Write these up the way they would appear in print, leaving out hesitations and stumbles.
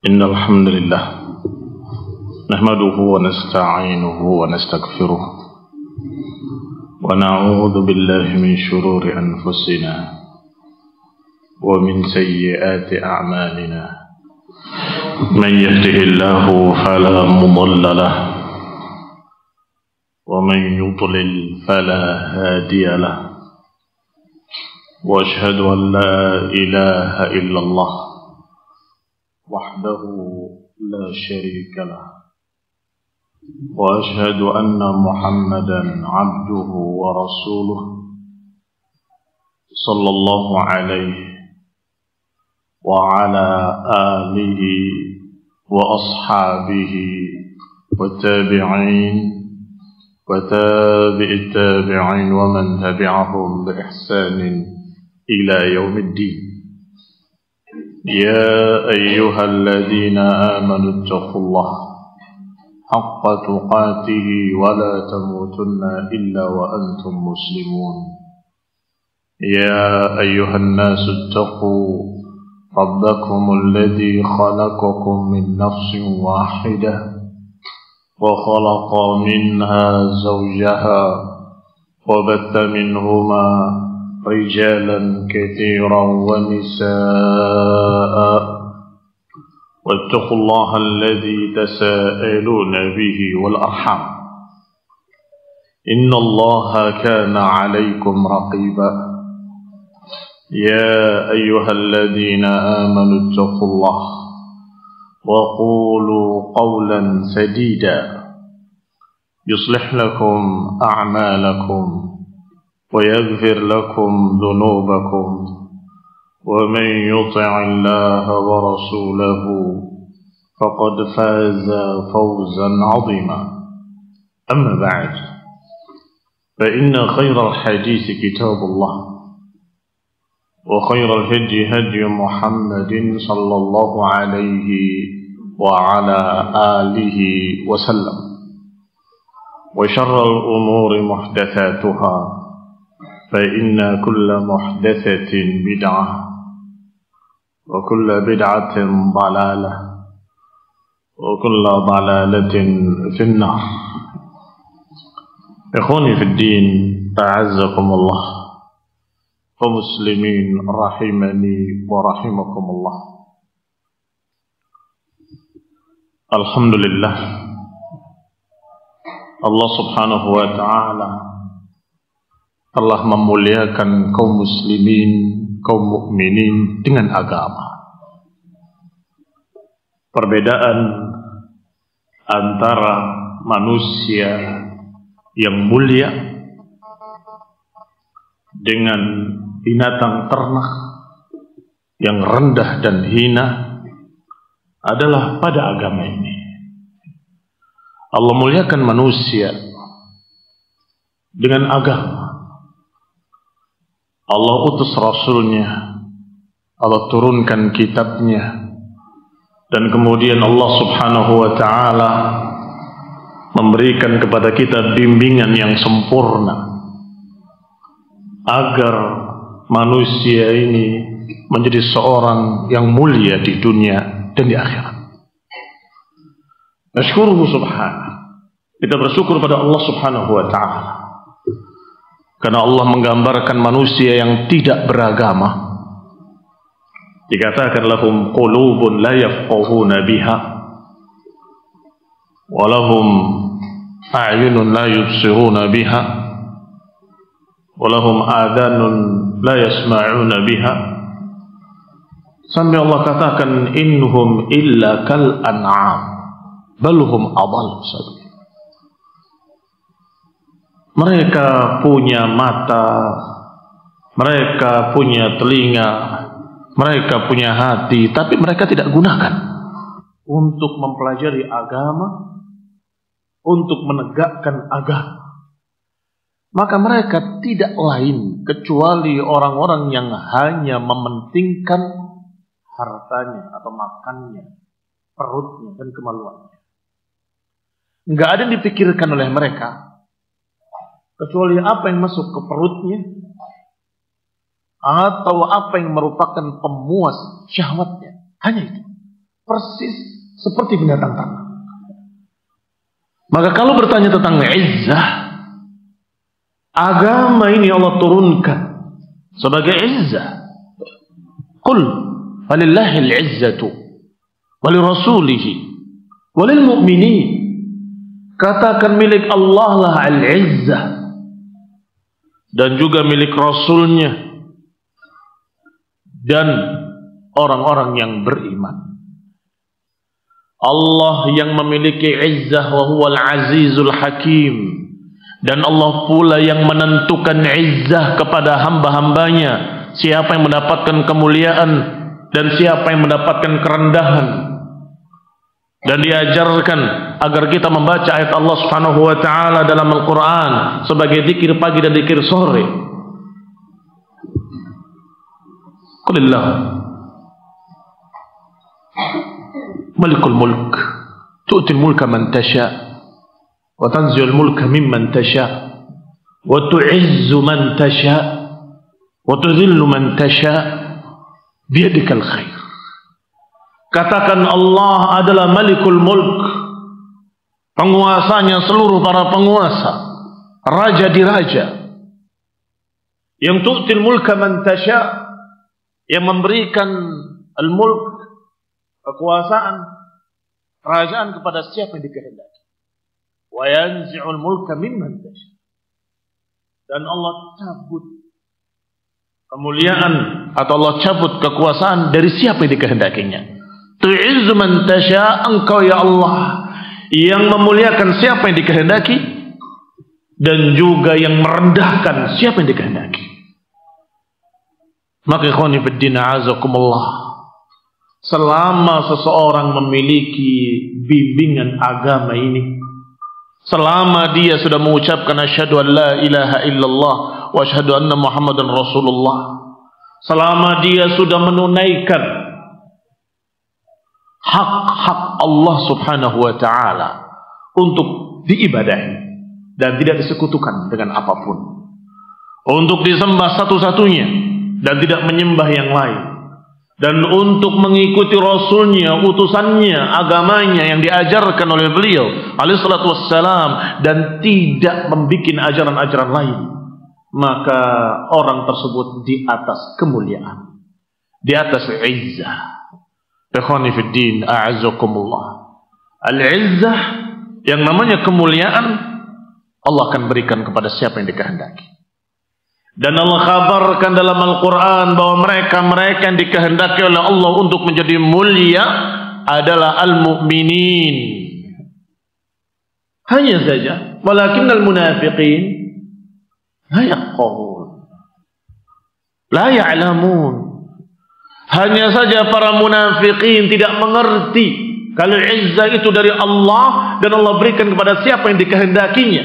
إن الحمد لله نحمده ونستعينه ونستغفره ونعوذ بالله من شرور أنفسنا ومن سيئات أعمالنا من يهده الله فلا مضل له ومن يضلل فلا هادي له وأشهد أن لا إله إلا الله وحده لا شريك له وأشهد أن محمدا عبده ورسوله صلى الله عليه وعلى آله وأصحابه والتابعين وتابع التابعين ومن تبعهم بإحسان إلى يوم الدين. يا أيها الذين آمنوا اتقوا الله حق تقاته ولا تموتن إلا وأنتم مسلمون. يا أيها الناس اتقوا ربكم الذي خلقكم من نفس واحدة وخلق منها زوجها وبث منهما رجالا كثيرا ونساء واتقوا الله الذي تساءلون به والأرحام إن الله كان عليكم رقيبا. يا أيها الذين آمنوا اتقوا الله وقولوا قولا سديدا يصلح لكم أعمالكم ويغفر لكم ذنوبكم ومن يطع الله ورسوله فقد فاز فوزا عظيما. أما بعد فإن خير الحديث كتاب الله وخير الهدي هدي محمد صلى الله عليه وعلى آله وسلم وشر الأمور محدثاتها فإن كل محدثة بدعة وكل بدعة ضلالة وكل ضلالة في النار. إخواني في الدين أعزكم الله ومسلمين رحمني ورحمكم الله. الحمد لله Allah subhanahu wa ta'ala telah memuliakan kaum muslimin, kaum mukminin dengan agama. Perbedaan antara manusia yang mulia dengan binatang ternak yang rendah dan hina adalah pada agama ini. Allah muliakan manusia dengan agama. Allah utus Rasulnya, Allah turunkan kitabnya, dan kemudian Allah subhanahu wa ta'ala memberikan kepada kita bimbingan yang sempurna agar manusia ini menjadi seorang yang mulia di dunia dan di akhirat. Nashkuruhu subhanahu. Kita bersyukur pada Allah subhanahu wa ta'ala karena Allah menggambarkan manusia yang tidak beragama. Dikatakan lahum qulubun la yafqahuna biha wa lahum a'yunun la yubsiruna biha wa lahum adhanun la yasma'una biha, sampai Allah katakan innahum illa kal an'am bal hum adall sabila. Mereka punya mata, mereka punya telinga, mereka punya hati, tapi mereka tidak gunakan untuk mempelajari agama, untuk menegakkan agama. Maka mereka tidak lain kecuali orang-orang yang hanya mementingkan hartanya atau makannya, perutnya dan kemaluannya. Enggak ada yang dipikirkan oleh mereka kecuali apa yang masuk ke perutnya atau apa yang merupakan pemuas syahwatnya. Hanya itu. persis seperti binatang tanah. Maka kalau bertanya tentang izzah, agama ini Allah turunkan sebagai izzah. Qul falillahil izzatu walirasulihi walil mu'minin. Katakan milik Allah lah al-izzah, dan juga milik Rasulnya dan orang-orang yang beriman. Allah yang memiliki izzah wa huwal azizul hakim, dan Allah pula yang menentukan izzah kepada hamba-hambanya, siapa yang mendapatkan kemuliaan dan siapa yang mendapatkan kerendahan. Dan diajarkan agar kita membaca ayat Allah Subhanahu wa taala dalam Al-Qur'an sebagai zikir pagi dan zikir sore. Qulillah Malikul mulk tu'til mulka man tasha wa tanzi'ul mulka mimman tasha wa tu'izzu man tasha wa tudhillu man tasha biyadikal khair. Katakan Allah adalah Malikul mulk, penguasanya seluruh para penguasa, raja di raja, yang tu'til mulka man tasha, yang memberikan al-mulk, kekuasaan, kerajaan kepada siapa yang dikehendaki. Wa yanzi'ul mulka mimman tasha. Dan Allah cabut kemuliaan atau Allah cabut kekuasaan dari siapa yang dikehendakinya. Tu'izzu man tasha, engkau ya Allah yang memuliakan siapa yang dikehendaki dan juga yang merendahkan siapa yang dikehendaki. Maka ikhwani fid din a'azakumullah, selama seseorang memiliki bimbingan agama ini, selama dia sudah mengucapkan asyhadu an la ilaha illallah wa asyhadu anna muhammadan rasulullah, selama dia sudah menunaikan hak-hak Allah subhanahu wa ta'ala untuk diibadahi dan tidak disekutukan dengan apapun, untuk disembah satu-satunya dan tidak menyembah yang lain, dan untuk mengikuti Rasulnya, utusannya, agamanya yang diajarkan oleh beliau alaihi salatu wassalam, dan tidak membuat ajaran-ajaran lain, maka orang tersebut di atas kemuliaan, di atas izzah. Ikhwani fid din a'azzakumullah, al-izzah yang namanya kemuliaan Allah akan berikan kepada siapa yang dikehendaki. Dan Allah kabarkan dalam Al-Quran bahwa mereka-mereka yang dikehendaki oleh Allah untuk menjadi mulia adalah al-mu'minin. Hanya saja, walakinnal munafiqin la yaqawun, la ya'lamun. Hanya saja para munafiqin tidak mengerti kalau izzah itu dari Allah dan Allah berikan kepada siapa yang dikehendakinya.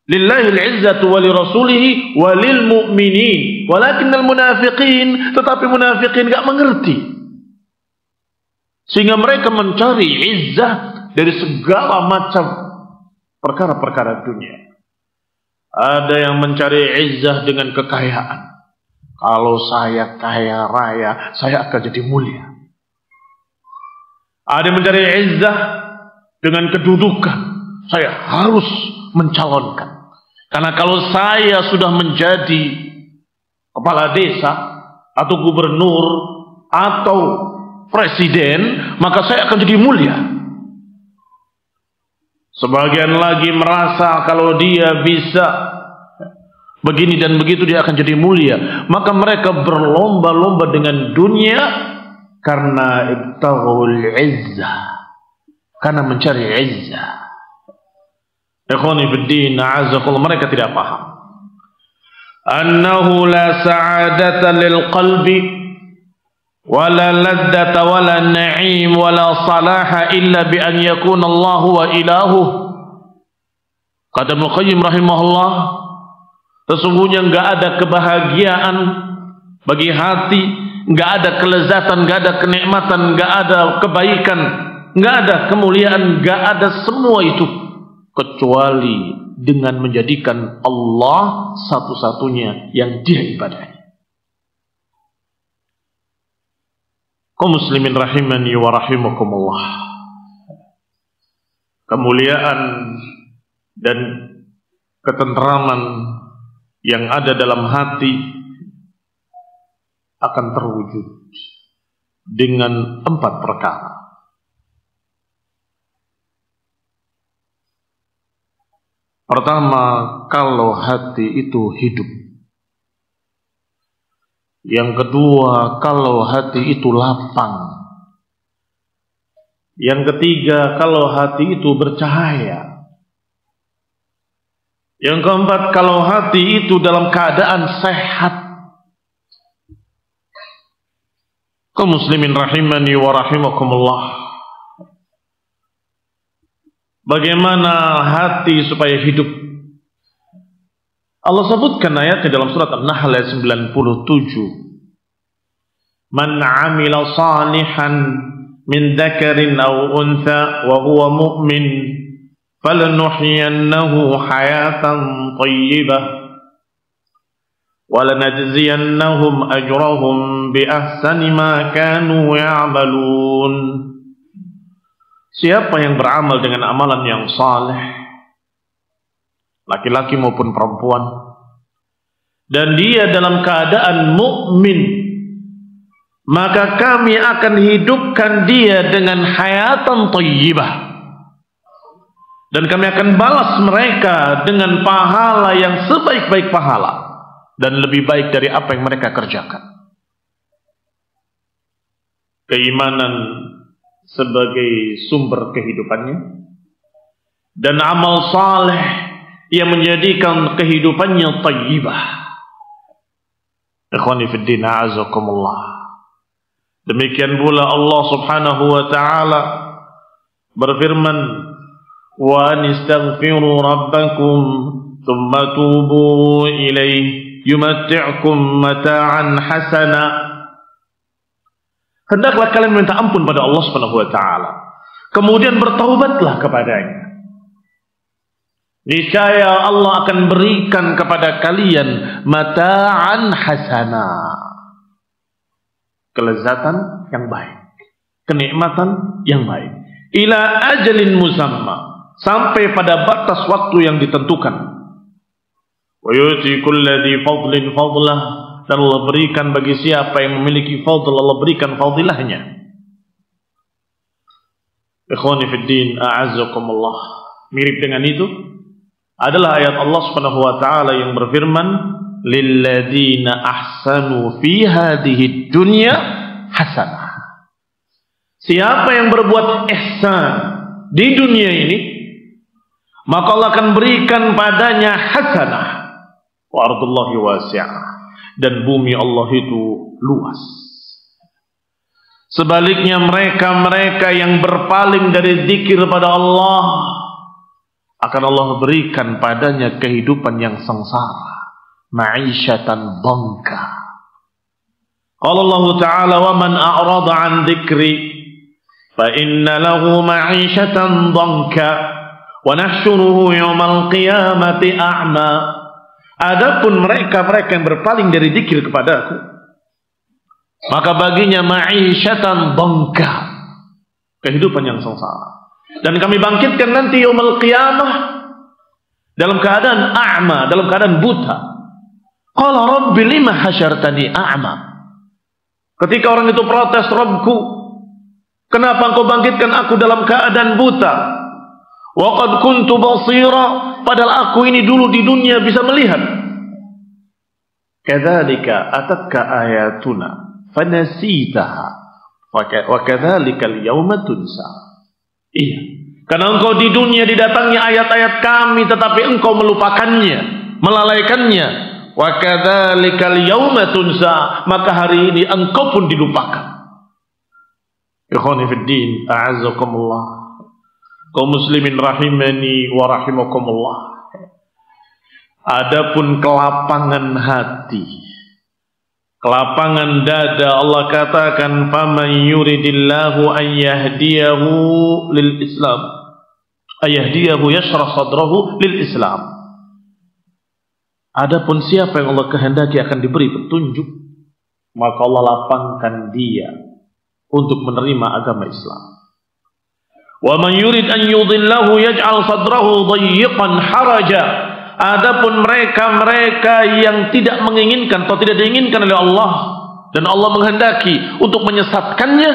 Lillahil izzatu wa lirasulihi wa lil mu'minin walakinnal munafiqin, tetapi munafiqin enggak mengerti, sehingga mereka mencari izzah dari segala macam perkara-perkara dunia. Ada yang mencari izzah dengan kekayaan. Kalau saya kaya raya, saya akan jadi mulia. Ada yang mencari izzah dengan kedudukan. Saya harus mencalonkan. Karena kalau saya sudah menjadi kepala desa atau gubernur atau presiden, maka saya akan jadi mulia. Sebagian lagi merasa kalau dia bisa begini dan begitu dia akan jadi mulia. Maka mereka berlomba-lomba dengan dunia karena ibtaghul izzah, karena mencari izzah. Ikhwani fid din a'azakumullah, mereka tidak paham annahu la sa'adata lil qalbi wala ladzata wala na'im wala salaha illa bi an yakuna Allah wa ilahu. Kata Ibnu Qayyim rahimahullah, sesungguhnya enggak ada kebahagiaan bagi hati, enggak ada kelezatan, enggak ada kenikmatan, enggak ada kebaikan, enggak ada kemuliaan, enggak ada semua itu kecuali dengan menjadikan Allah satu-satunya yang dia ibadahi. Kaum muslimin rahimani wa rahimakumullah. Kemuliaan dan ketentraman yang ada dalam hati akan terwujud dengan 4 perkara. Pertama, kalau hati itu hidup. Yang kedua, kalau hati itu lapang. Yang ketiga, kalau hati itu bercahaya. Yang keempat, kalau hati itu dalam keadaan sehat. Kaum muslimin rahimani wa rahimakumullah. Bagaimana hati supaya hidup? Allah sebutkan ayatnya dalam surat An-Nahl ayat 97. Man 'amila salihan min dzakarin aw untha wa huwa mu'min falanuhyiyannahu hayatan thayyibah wa lanajziyannahum ajrahum bi ahsani ma kanu ya'malun. Siapa yang beramal dengan amalan yang saleh, laki-laki maupun perempuan, dan dia dalam keadaan mukmin, maka kami akan hidupkan dia dengan hayatan thayyibah, dan kami akan balas mereka dengan pahala yang sebaik-baik pahala dan lebih baik dari apa yang mereka kerjakan. Keimanan sebagai sumber kehidupannya, dan amal saleh yang menjadikan kehidupannya thayyibah. Ikhwani fid din, a'azakumullah. Demikian pula Allah Subhanahu wa taala berfirman, wa anistaghfiru rabbakum thumma tubu ilaihi yumatti'ukum mata'an hasana. Hendaklah kalian minta ampun pada Allah Subhanahu wa taala, kemudian bertaubatlah kepadanya. Niscaya Allah akan berikan kepada kalian mata'an hasana, kelezatan yang baik, kenikmatan yang baik, ila ajalin musamma, sampai pada batas waktu yang ditentukan. Wa yuti kulli dzi fadlin fadlah, dan Allah berikan bagi siapa yang memiliki fadl, Allah berikan fadilahnya. Ikhwani fid din, a'azzakumullah. Mirip dengan itu adalah ayat Allah Subhanahu wa taala yang berfirman, lilladzina ahsanu fi hadhihi dunya hasanah. Siapa yang berbuat ihsan di dunia ini, maka Allah akan berikan padanya hasanah. Wa ardullahi wasi'ah, dan bumi Allah itu luas. Sebaliknya mereka yang berpaling dari zikir pada Allah, akan Allah berikan padanya kehidupan yang sengsara, ma'isyatan dhanka. Qala Allah Ta'ala, wa man a'rada 'an dzikri fa inna lahu ma'isyatan dhanka wa nahsyuruhu yaumal qiyamati a'ma. Adapun mereka yang berpaling dari zikir kepadaku, maka baginya ma'isyatan dhanka, kehidupan yang sengsara. Dan kami bangkitkan nanti yaumul qiyamah dalam keadaan a'ma, dalam keadaan buta. Qala rabbi lima hasyartani a'ma. Ketika orang itu protes, Rabbku, kenapa engkau bangkitkan aku dalam keadaan buta? Wa qad kuntu basira, padahal aku ini dulu di dunia bisa melihat. Kadzalika atatka ayatuna fanasitaha wa kadzalika al-yauma tunsa. Iya, karena engkau di dunia didatangi ayat-ayat kami, tetapi engkau melupakannya, melalaikannya. Wa kadzalika al-yauma tunsa, maka hari ini engkau pun dilupakan. Ikhwani fid din, a'azzakumullah. Kaum muslimin rahimani wa rahimakumullah. Adapun kelapangan hati, kelapangan dada, Allah katakan, faman yuridillahu an yahdiyahu lil Islam, ayahdiyahu yashrah sadrahu lil Islam. Adapun siapa yang Allah kehendaki akan diberi petunjuk, maka Allah lapangkan dia untuk menerima agama Islam. Wa man yurid an yudhillahu yaj'al sadrahu dayyiqan haraja. Adapun mereka-mereka yang tidak menginginkan atau tidak diinginkan oleh Allah dan Allah menghendaki untuk menyesatkannya,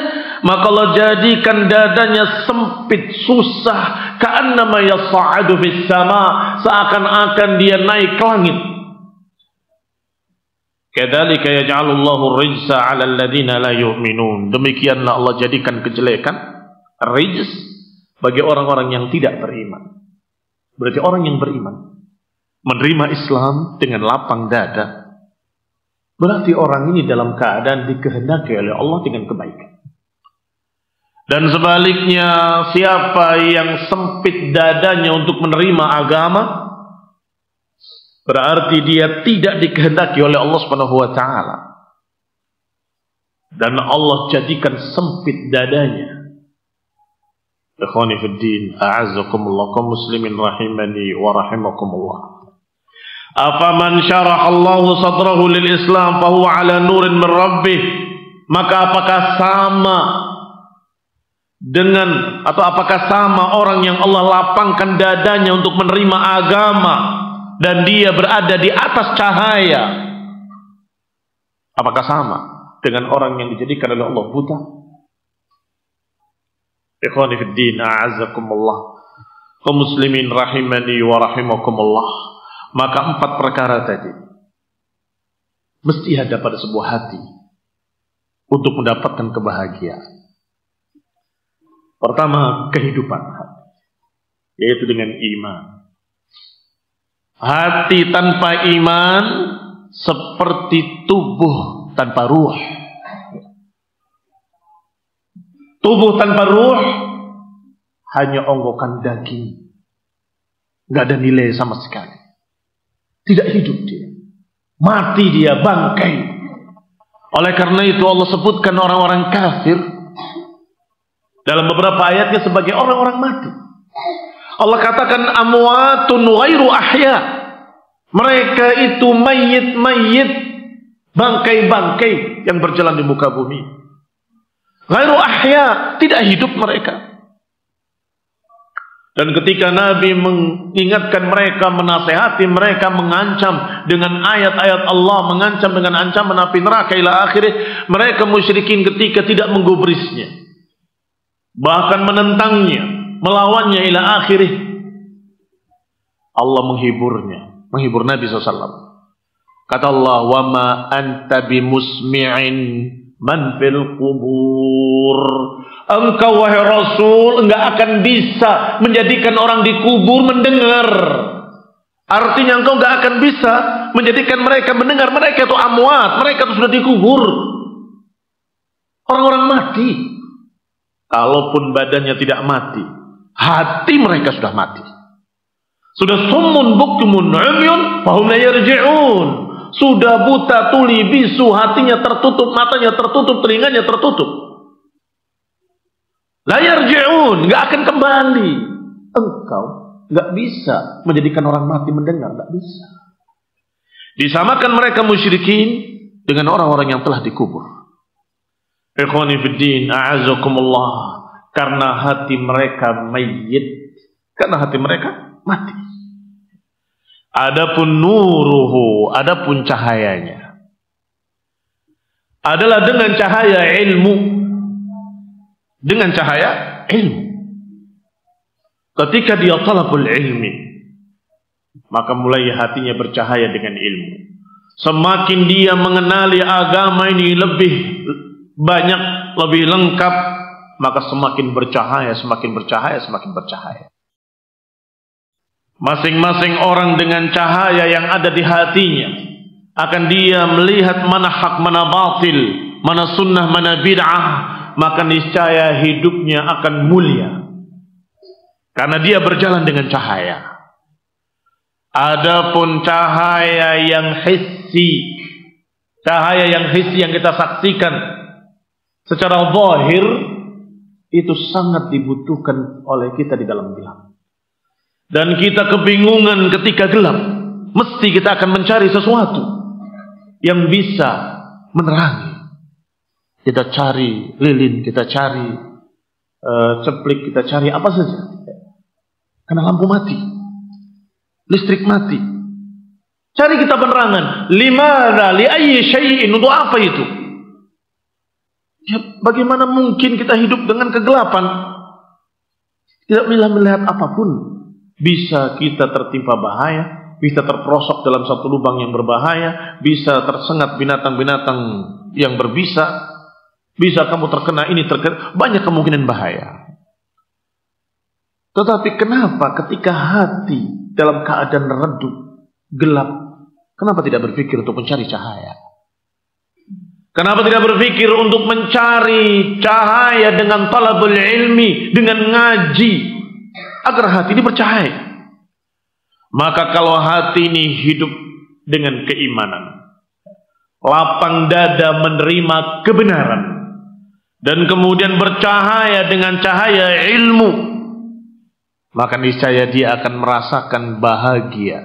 maka Allah jadikan dadanya sempit, susah, ka'annama yas'adu fis sama, seakan-akan dia naik ke langit. Kadzalika yaj'alullahu rijsa 'alal ladzina la yu'minun. Demikianlah Allah jadikan kejelekan, rijs, bagi orang-orang yang tidak beriman. Berarti orang yang beriman menerima Islam dengan lapang dada, berarti orang ini dalam keadaan dikehendaki oleh Allah dengan kebaikan. Dan sebaliknya, siapa yang sempit dadanya untuk menerima agama, berarti dia tidak dikehendaki oleh Allah Subhanahu wa taala. Dan Allah jadikan sempit dadanya. Ikhwani fid din, a'azzakumullah, kaum muslimin rahimani wa rahimakumullah. Afaman syarah Allahu sadrahu lil Islam fahuwa ala nurin min rabbih. Maka apakah sama dengan, atau apakah sama orang yang Allah lapangkan dadanya untuk menerima agama dan dia berada di atas cahaya, apakah sama dengan orang yang dijadikan oleh Allah buta? Ikhwani fid din, a'azzakumullah, kaum muslimin rahimani wa rahimakumullah. Maka 4 perkara tadi mesti ada pada sebuah hati untuk mendapatkan kebahagiaan. Pertama, kehidupan hati, yaitu dengan iman. Hati tanpa iman seperti tubuh tanpa ruh. Tubuh tanpa ruh hanya onggokan daging, nggak ada nilai sama sekali. Tidak hidup dia, mati dia, bangkai. Oleh karena itu Allah sebutkan orang-orang kafir dalam beberapa ayatnya sebagai orang-orang mati. Allah katakan amwatun ghairu ahya. Mereka itu mayit-mayit, bangkai-bangkai yang berjalan di muka bumi. Ghairu ahya, tidak hidup mereka. Dan ketika Nabi mengingatkan mereka, menasehati mereka, mengancam dengan ayat-ayat Allah, mengancam dengan ancaman api neraka ila akhirih, mereka musyrikin ketika tidak menggubrisnya, bahkan menentangnya, melawannya ila akhirih, Allah menghiburnya, menghibur Nabi SAW. Kata Allah, wa ma anta bimusmi'in man fil kubur. Engkau wahai Rasul enggak akan bisa menjadikan orang di kubur mendengar. Artinya engkau enggak akan bisa menjadikan mereka mendengar. Mereka itu amwat, mereka itu sudah dikubur. Orang-orang mati. Kalaupun badannya tidak mati, hati mereka sudah mati. Sudah summun bukmun umyun fahum la yarji'un. Sudah buta, tuli, bisu, hatinya tertutup, matanya tertutup, telinganya tertutup. La yarji'un, enggak akan kembali. Engkau enggak bisa menjadikan orang mati mendengar, enggak bisa. Disamakan mereka musyrikin dengan orang-orang yang telah dikubur. Ikhwani fid din, a'azzakumullah, karena hati mereka mayit, karena hati mereka mati. Adapun nuruhu, adapun cahayanya adalah dengan cahaya ilmu. Dengan cahaya ilmu. Ketika dia talabul ilmi, maka mulai hatinya bercahaya dengan ilmu. Semakin dia mengenali agama ini lebih banyak, lebih lengkap, maka semakin bercahaya, semakin bercahaya, semakin bercahaya. Masing-masing orang dengan cahaya yang ada di hatinya akan dia melihat mana hak, mana batil, mana sunnah, mana bid'ah, maka niscaya hidupnya akan mulia karena dia berjalan dengan cahaya. Adapun cahaya yang hissi, cahaya yang hissi yang kita saksikan secara zahir, itu sangat dibutuhkan oleh kita di dalam gelap. Dan kita kebingungan ketika gelap. Mesti kita akan mencari sesuatu yang bisa menerangi. Kita cari lilin, kita cari ceplik, kita cari apa saja. Karena lampu mati, listrik mati. Cari kita penerangan. Limada, li ayyi syai'in, untuk apa itu? Ya, bagaimana mungkin kita hidup dengan kegelapan? Tidak melihat apapun. Bisa kita tertimpa bahaya, bisa terperosok dalam satu lubang yang berbahaya, bisa tersengat binatang-binatang yang berbisa, bisa kamu terkena ini, terkena, banyak kemungkinan bahaya. Tetapi kenapa ketika hati dalam keadaan redup, gelap, kenapa tidak berpikir untuk mencari cahaya? Kenapa tidak berpikir untuk mencari cahaya dengan talabul ilmi, dengan ngaji, agar hati ini bercahaya? Maka kalau hati ini hidup dengan keimanan, lapang dada menerima kebenaran, dan kemudian bercahaya dengan cahaya ilmu, maka niscaya dia akan merasakan bahagia,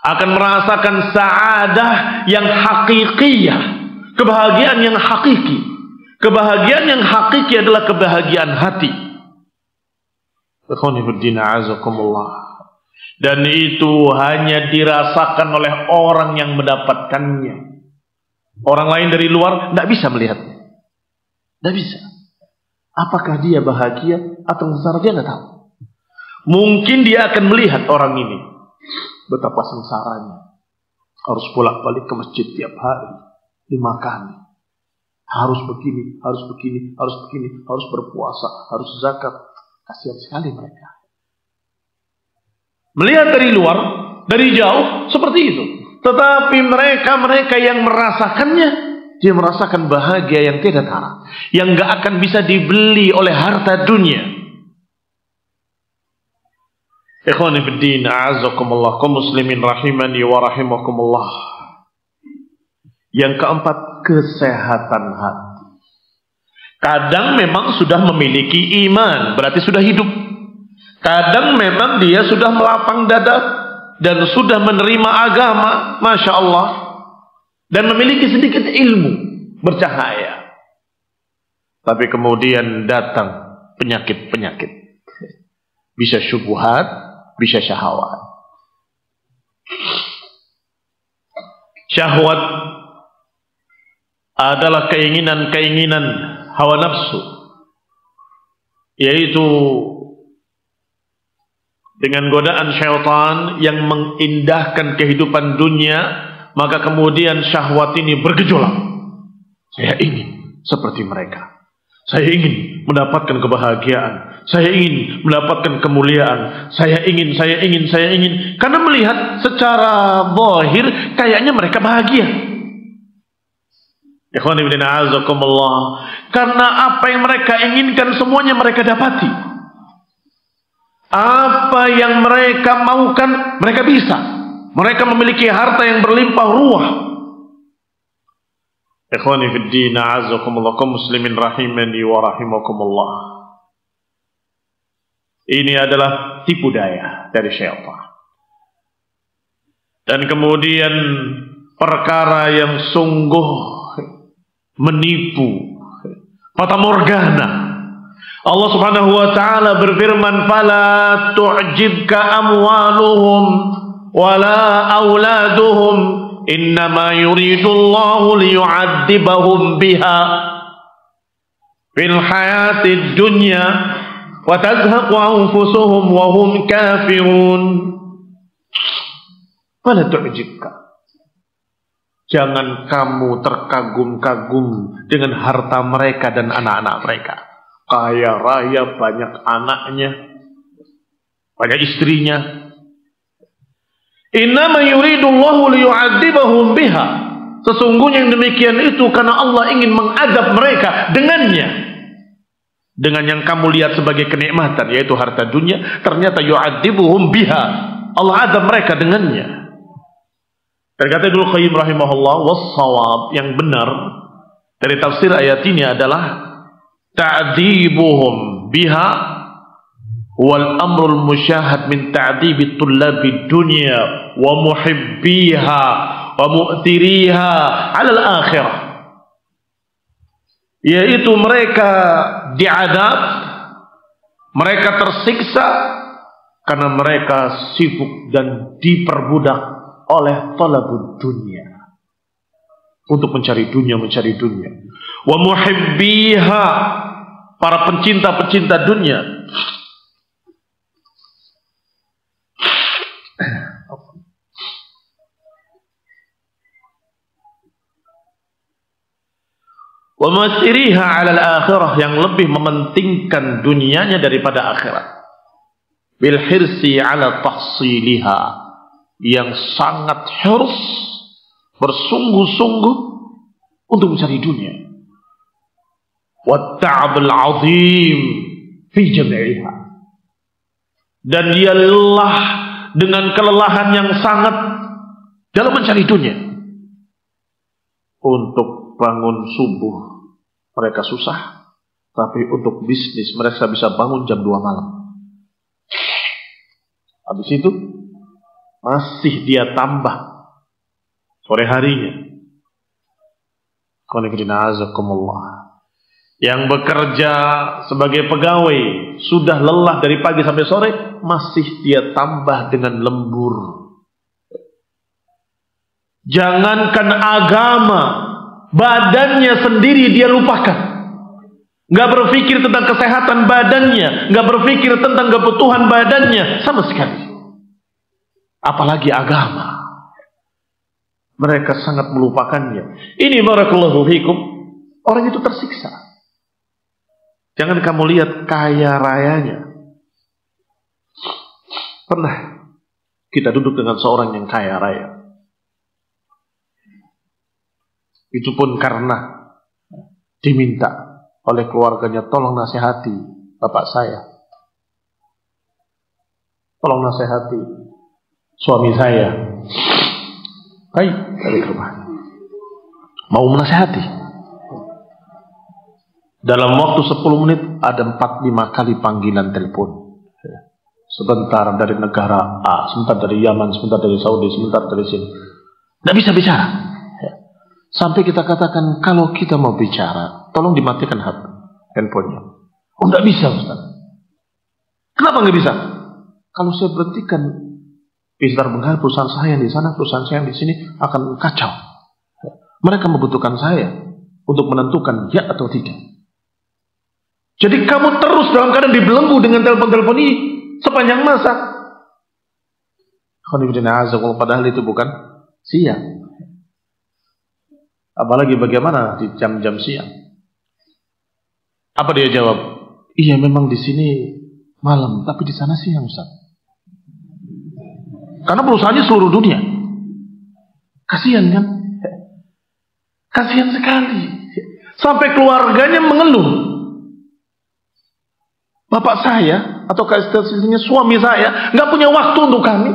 akan merasakan sa'adah yang hakikiyah, kebahagiaan yang hakiki. Kebahagiaan yang hakiki adalah kebahagiaan hati. Dan itu hanya dirasakan oleh orang yang mendapatkannya. Orang lain dari luar tidak bisa melihatnya. Tidak bisa. Apakah dia bahagia atau sengsara, dia tidak tahu. Mungkin dia akan melihat orang ini betapa sengsaranya, harus bolak-balik ke masjid tiap hari 5 kali, harus begini, harus begini, harus begini, harus berpuasa, harus zakat. Kasihan sekali mereka. Melihat dari luar, dari jauh, seperti itu. Tetapi mereka yang merasakannya, dia merasakan bahagia yang tidak tara, yang gak akan bisa dibeli oleh harta dunia. Ikhwani fiddin, a'azakumullah, kaum muslimin rahimani wa rahimakumullah. Yang keempat, kesehatan hati. Kadang memang sudah memiliki iman, berarti sudah hidup. Kadang memang dia sudah melapang dada dan sudah menerima agama, Masya Allah, dan memiliki sedikit ilmu, bercahaya. Tapi kemudian datang penyakit-penyakit. Bisa syubhat, bisa syahwat. Syahwat adalah keinginan-keinginan hawa nafsu, yaitu dengan godaan syaitan yang mengindahkan kehidupan dunia, maka kemudian syahwat ini bergejolak. Saya ingin seperti mereka. Saya ingin mendapatkan kebahagiaan. Saya ingin mendapatkan kemuliaan. Saya ingin. Karena melihat secara zahir kayaknya mereka bahagia. Ikhwani fillah, a'azakumullah. Karena apa yang mereka inginkan semuanya mereka dapati. Apa yang mereka maukan mereka bisa. Mereka memiliki harta yang berlimpah ruah. Ikhwani fiddin, a'azakumullah, kaum muslimin rahimani wa rahimakumullah. Ini adalah tipu daya dari syaitan. Dan kemudian perkara yang sungguh menipu, fata morgana. Allah Subhanahu wa taala berfirman, "Fala tu'jibka amwaluhum wala auladuhum, innama yuridullahu liyu'adzibahum biha fil hayatid dunya wa tazhaqu anfusuhum wa hum kafirun." Fala tu'jibka, jangan kamu terkagum-kagum dengan harta mereka dan anak-anak mereka. Kaya raya, banyak anaknya, banyak istrinya. Innama yuridullahu liyu'adzibahum biha. Sesungguhnya yang demikian itu karena Allah ingin mengadab mereka dengannya. Dengan yang kamu lihat sebagai kenikmatan, yaitu harta dunia, ternyata yu'adzibuhum biha. Allah adab mereka dengannya. Dan kata Ibnu Qayyim rahimahullah, was-shawab, yang benar dari tafsir ayat ini adalah ta'dibuhum biha wal amrul musyahad min ta'dibi tullabid dunya wa muhibbiha wa mu'tiriha 'ala al-akhirah. yaitu mereka diadab, mereka tersiksa karena mereka sibuk dan diperbudak oleh talabud dunia, untuk mencari dunia. Wa muhibbiha, para pencinta-pencinta dunia. Wa masiriha 'ala al-akhirah, yang lebih mementingkan dunianya daripada akhirat. Bil hirsi 'ala tahsiliha, yang sangat hirs, bersungguh-sungguh untuk mencari dunia. Wa ta'abul 'azim fi jam'iha, dan dia lelah dengan kelelahan yang sangat dalam mencari dunia. Untuk bangun subuh mereka susah, tapi untuk bisnis mereka bisa bangun jam 2 malam. Habis itu masih dia tambah sore harinya. Yang bekerja sebagai pegawai sudah lelah dari pagi sampai sore, masih dia tambah dengan lembur. Jangankan agama, badannya sendiri dia lupakan. Gak berpikir tentang kesehatan badannya, gak berpikir tentang kebutuhan badannya sama sekali. Apalagi agama. Mereka sangat melupakannya. Ini barakallahu fikum, orang itu tersiksa. Jangan kamu lihat kaya rayanya. Pernah kita duduk dengan seorang yang kaya raya. Itu pun karena diminta oleh keluarganya, tolong nasihati bapak saya, tolong nasihati suami saya. Baik, dari rumah mau menasihati. Dalam waktu 10 menit ada 4-5 kali panggilan telepon. Sebentar dari negara A, sebentar dari Yaman, sebentar dari Saudi, sebentar dari sini. Tidak bisa bicara. Sampai kita katakan, kalau kita mau bicara, tolong dimatikan handphonenya. Oh, tidak bisa, Ustaz. Kenapa nggak bisa? Kalau saya berhentikan, bisa terbengkalai perusahaan saya yang di sana, perusahaan saya yang di sini akan kacau. Mereka membutuhkan saya untuk menentukan ya atau tidak. Jadi kamu terus dalam keadaan dibelenggu dengan telepon-telepon ini sepanjang masa. Padahal itu bukan siang. Apalagi bagaimana di jam-jam siang. Apa dia jawab? Iya, memang di sini malam, tapi di sana siang, Ustaz. Karena perusahaannya seluruh dunia. Kasihan kan? Kasihan sekali. Sampai keluarganya mengeluh. Bapak saya atau istilahnya suami saya nggak punya waktu untuk kami.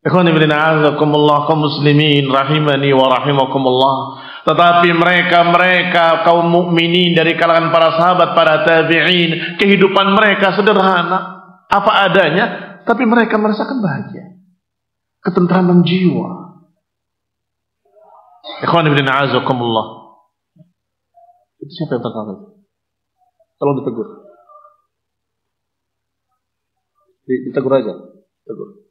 Ikhwan fillah, a'azakumullah, kaum muslimin rahimani wa rahimakumullah. Tetapi mereka kaum mukminin dari kalangan para sahabat, para tabi'in, kehidupan mereka sederhana, apa adanya, tapi mereka merasakan bahagia, ketentraman jiwa. Ikhwan fillah, a'azakumullah. Itu siapa yang terkagum? Tolong ditegur. Ditegur aja. Tegur.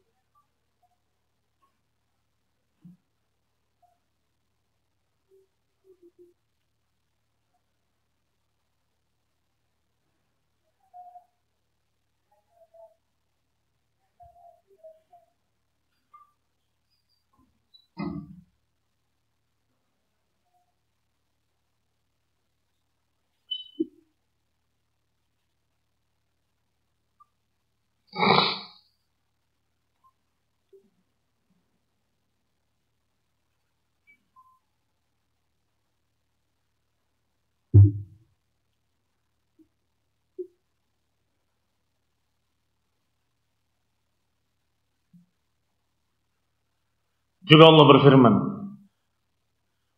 Juga Allah berfirman,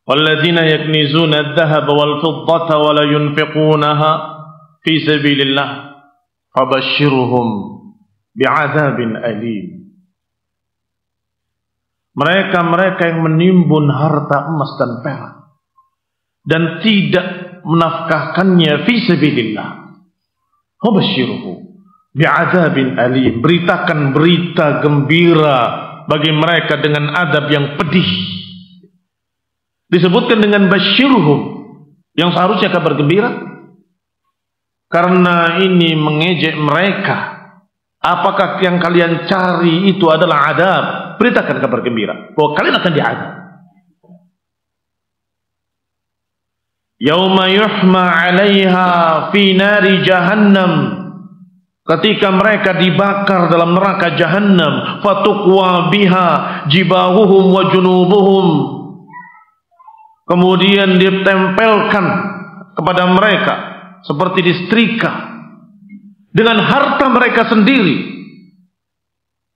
"Walladzina yaknizuna adh-dhahaba wal-fiddata wa la yunfiqunaha fi sabilillah fabashshirhum bi'adzabin alim." Mereka yang menimbun harta emas dan perak, dan tidak menafkahkannya fi sabilillah. Wabashshirhu bi'adzabin alim. Beritakan berita gembira bagi mereka dengan adab yang pedih. Disebutkan dengan basyirhum, yang seharusnya kabar gembira, karena ini mengejek mereka. Apakah yang kalian cari itu adalah adab? Beritakan kabar gembira bahwa kalian akan diadab. Yauma yuhma 'alaiha fi nari jahannam, ketika mereka dibakar dalam neraka jahannam, fatuqwa biha jibahuhum wa junubuhum, kemudian ditempelkan kepada mereka seperti disetrika dengan harta mereka sendiri,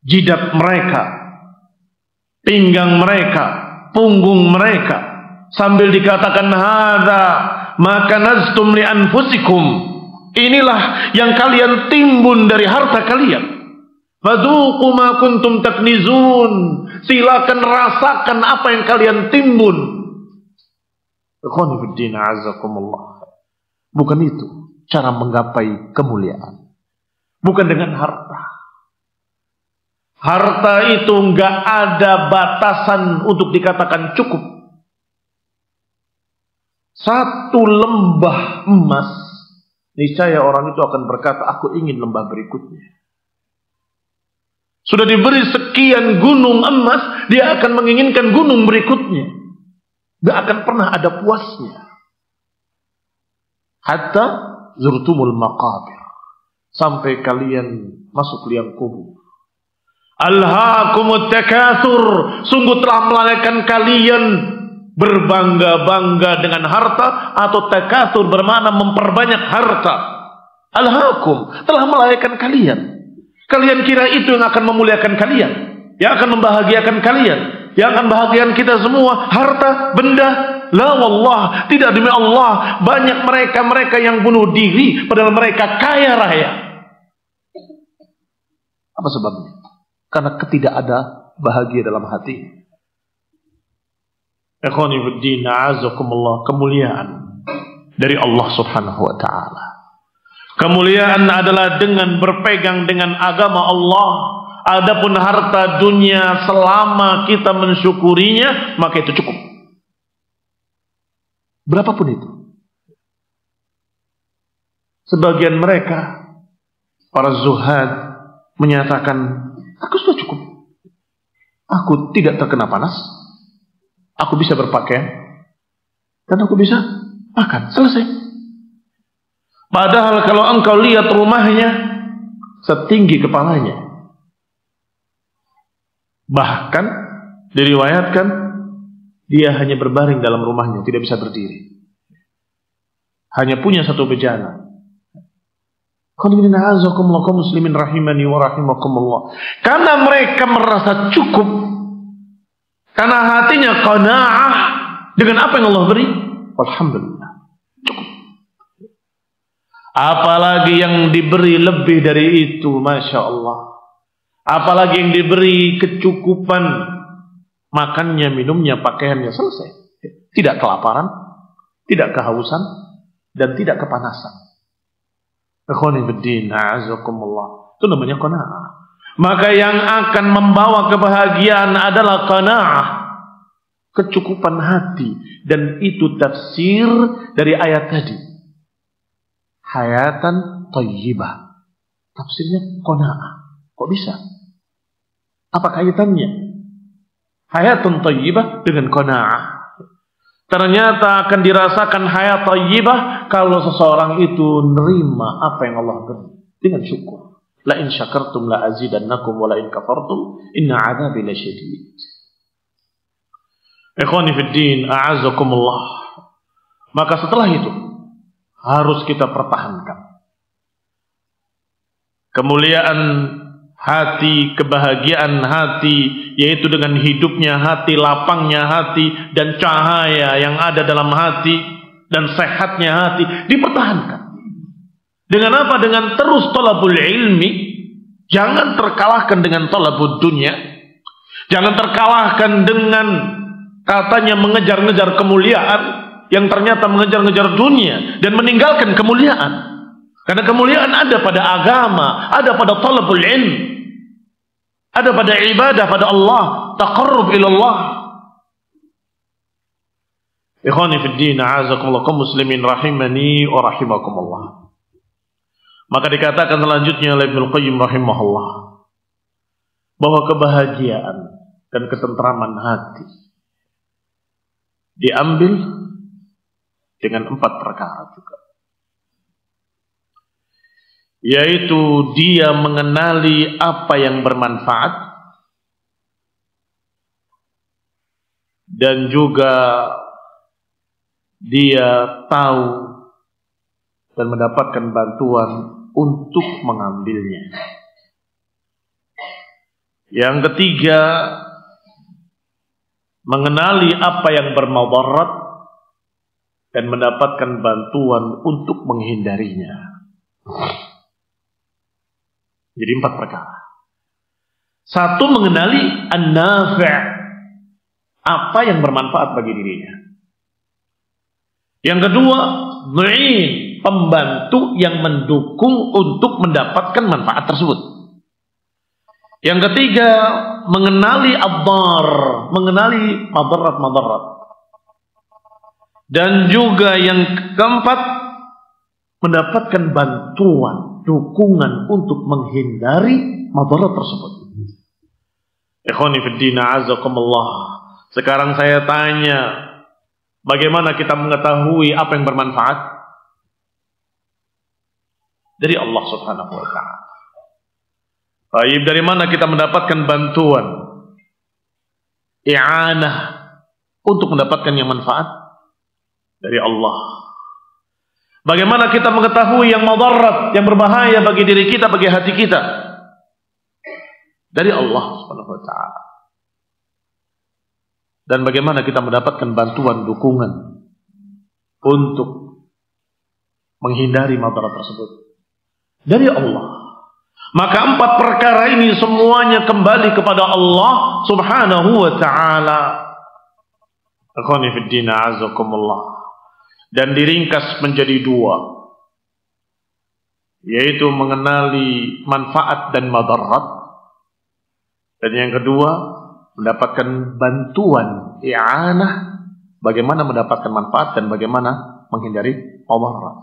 jidat mereka, pinggang mereka, punggung mereka, sambil dikatakan hadza ma kanaztum li anfusikum, inilah yang kalian timbun dari harta kalian. Fadzuqu ma kuntum taknizun, silakan rasakan apa yang kalian timbun. Ikhwani fiddin a'azzakumullah. Bukan itu cara menggapai kemuliaan. Bukan dengan harta. Harta itu enggak ada batasan untuk dikatakan cukup. Satu lembah emas, niscaya orang itu akan berkata, aku ingin lembah berikutnya. Sudah diberi sekian gunung emas, dia akan menginginkan gunung berikutnya. Gak akan pernah ada puasnya. Hatta zurtumul maqabir, sampai kalian masuk liang kubur. Alhaakumut takatsur, sungguh telah melahirkan kalian berbangga-bangga dengan harta, atau takatsur bermakna memperbanyak harta. Alhaakum, telah melahirkan kalian. Kalian kira itu yang akan memuliakan kalian, yang akan membahagiakan kalian, yang akan bahagiakan kita semua, harta, benda? La wallah, tidak, demi Allah. Banyak mereka yang bunuh diri padahal mereka kaya raya. Apa sebabnya? Karena ketidak ada bahagia dalam hati. Ikhwani fiddin a'azzakumullah, kemuliaan dari Allah Subhanahu wa taala. Kemuliaan adalah dengan berpegang dengan agama Allah. Adapun harta dunia, selama kita mensyukurinya, maka itu cukup. Berapapun itu. Sebagian mereka, para zuhad, menyatakan, aku sudah cukup. Aku tidak terkena panas. Aku bisa berpakaian. Dan aku bisa makan. Selesai. Padahal kalau engkau lihat rumahnya, setinggi kepalanya. Bahkan diriwayatkan dia hanya berbaring dalam rumahnya, tidak bisa berdiri. Hanya punya satu bejana. Kaum muslimin rahimani wa rahimakumullah. Karena mereka merasa cukup, karena hatinya qanaah dengan apa yang Allah beri, alhamdulillah, cukup. Apalagi yang diberi lebih dari itu, masya Allah. Apalagi yang diberi kecukupan, makannya, minumnya, pakaiannya, selesai. Tidak kelaparan, tidak kehausan, dan tidak kepanasan. Ikhwani fiddin a'azzakumullah. Itu namanya qanaah. Maka yang akan membawa kebahagiaan adalah qanaah, kecukupan hati. Dan itu tafsir dari ayat tadi, hayatan thayyibah. Tafsirnya qanaah. Kok bisa? Apa kaitannya hayatun thayyibah dengan qanaah? Ternyata akan dirasakan hayat thayyibah kalau seseorang itu nerima apa yang Allah beri dengan syukur. La in syakartum la azidannakum wa la in kafartum inna 'adzabi lasyadid. Ikhwani fid din, a'azzakumullah. Maka setelah itu harus kita pertahankan kemuliaan hati, kebahagiaan hati, yaitu dengan hidupnya hati, lapangnya hati, dan cahaya yang ada dalam hati, dan sehatnya hati, dipertahankan. Dengan apa? Dengan terus talabul ilmi. Jangan terkalahkan dengan talabul dunia. Jangan terkalahkan dengan katanya mengejar-ngejar kemuliaan. yang ternyata mengejar-ngejar dunia dan meninggalkan kemuliaan. Karena kemuliaan ada pada agama, ada pada talabul ilm, ada pada ibadah pada Allah, taqarrub ila Allah. Ikhwani fid din, a'azakumullah, kaum muslimin rahimani wa rahimakumullah. Maka dikatakan selanjutnya oleh Ibnu Qayyim rahimahullah bahwa kebahagiaan dan ketentraman hati diambil dengan 4 perkara juga. Yaitu dia mengenali apa yang bermanfaat dan juga dia tahu dan mendapatkan bantuan untuk mengambilnya. Yang ketiga, mengenali apa yang bermadarat dan mendapatkan bantuan untuk menghindarinya. Jadi 4 perkara. 1, mengenali an-nafi', apa yang bermanfaat bagi dirinya. Yang kedua, mu'in, pembantu yang mendukung untuk mendapatkan manfaat tersebut. Yang ketiga, mengenali ad-dar, mengenali madarat-madarat. Dan juga yang keempat, mendapatkan bantuan, dukungan untuk menghindari madarat tersebut. Ikhwani fid din, a'azakumullah. Sekarang saya tanya, bagaimana kita mengetahui apa yang bermanfaat? Dari Allah Subhanahu wa ta'ala. Baik, dari mana kita mendapatkan bantuan, i'anah untuk mendapatkan yang manfaat? Dari Allah. Bagaimana kita mengetahui yang madarat, yang berbahaya bagi diri kita, bagi hati kita? Dari Allah Subhanahu wa ta'ala. Dan bagaimana kita mendapatkan bantuan, dukungan untuk menghindari madarat tersebut? Dari Allah. Maka 4 perkara ini semuanya kembali kepada Allah Subhanahu wa ta'ala. Akhwani fid din, a'azakumullah. Dan diringkas menjadi 2, yaitu mengenali manfaat dan madarat. Dan yang kedua, mendapatkan bantuan, i'anah, bagaimana mendapatkan manfaat dan bagaimana menghindari madarat.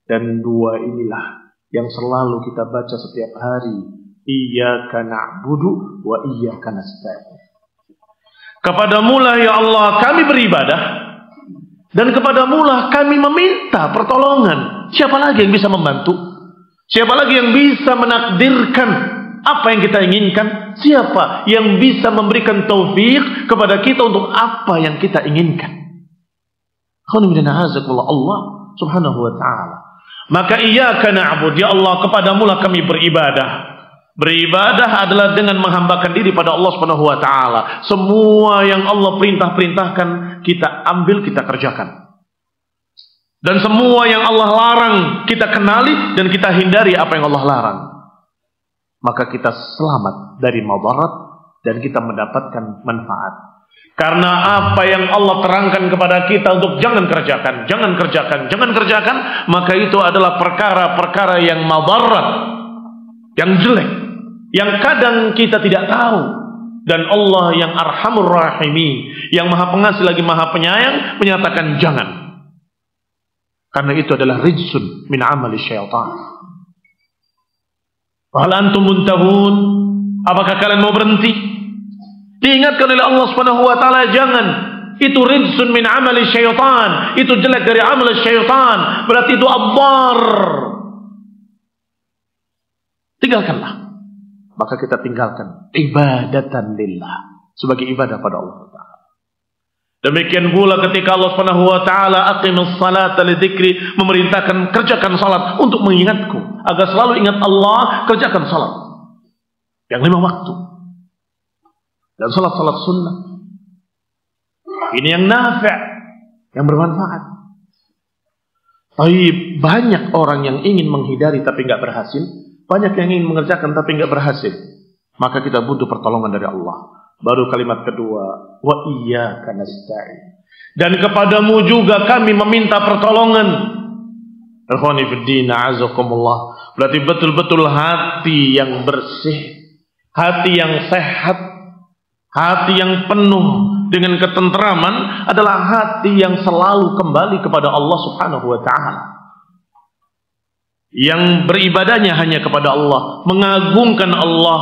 Dan 2 inilah yang selalu kita baca setiap hari. Iyyaka na'budu wa iyyaka nasta'in. Kepadamulah ya Allah kami beribadah, dan kepadamulah kami meminta pertolongan. Siapa lagi yang bisa membantu? Siapa lagi yang bisa menakdirkan apa yang kita inginkan? Siapa yang bisa memberikan taufik kepada kita untuk apa yang kita inginkan? Allah Subhanahu wa ta'ala. Maka iyyaka na'bud, ya Allah kepadamulah kami beribadah. Beribadah adalah dengan menghambakan diri pada Allah Subhanahu wa ta'ala. Semua yang Allah perintahkan kita ambil, kita kerjakan. Dan semua yang Allah larang kita kenali dan kita hindari apa yang Allah larang. Maka kita selamat dari madarat dan kita mendapatkan manfaat. Karena apa yang Allah terangkan kepada kita untuk jangan kerjakan, jangan kerjakan, jangan kerjakan, maka itu adalah perkara-perkara yang madarat, yang jelek, yang kadang kita tidak tahu. Dan Allah yang arhamur rahimin, yang maha pengasih lagi maha penyayang, menyatakan jangan. Karena itu adalah rijsun min amali syaitan. Hal antum muntahun? Apakah kalian mau berhenti? Diingatkan oleh Allah Subhanahu wa ta'ala, jangan. Itu rijsun min amali syaitan. Itu jelek dari amal syaitan. Berarti itu abbar. Tinggalkanlah. Maka kita tinggalkan ibadatan lillah, sebagai ibadah pada Allah Ta'ala. Demikian pula ketika Allah Subhanahu wa ta'ala aqimus salata lidzikri, memerintahkan kerjakan salat untuk mengingatku, agar selalu ingat Allah, kerjakan salat yang 5 waktu dan salat-salat sunnah. Ini yang nafi', yang bermanfaat. Tapi banyak orang yang ingin menghindari tapi enggak berhasil. Banyak yang ingin mengerjakan tapi enggak berhasil. Maka kita butuh pertolongan dari Allah. Baru kalimat kedua, wa iyyaka nasta'in. Dan kepadamu juga kami meminta pertolongan. Ikhwani fiddin, a'azakumullah. Berarti betul-betul hati yang bersih, hati yang sehat, hati yang penuh dengan ketentraman adalah hati yang selalu kembali kepada Allah Subhanahu wa ta'ala, yang beribadahnya hanya kepada Allah, mengagungkan Allah,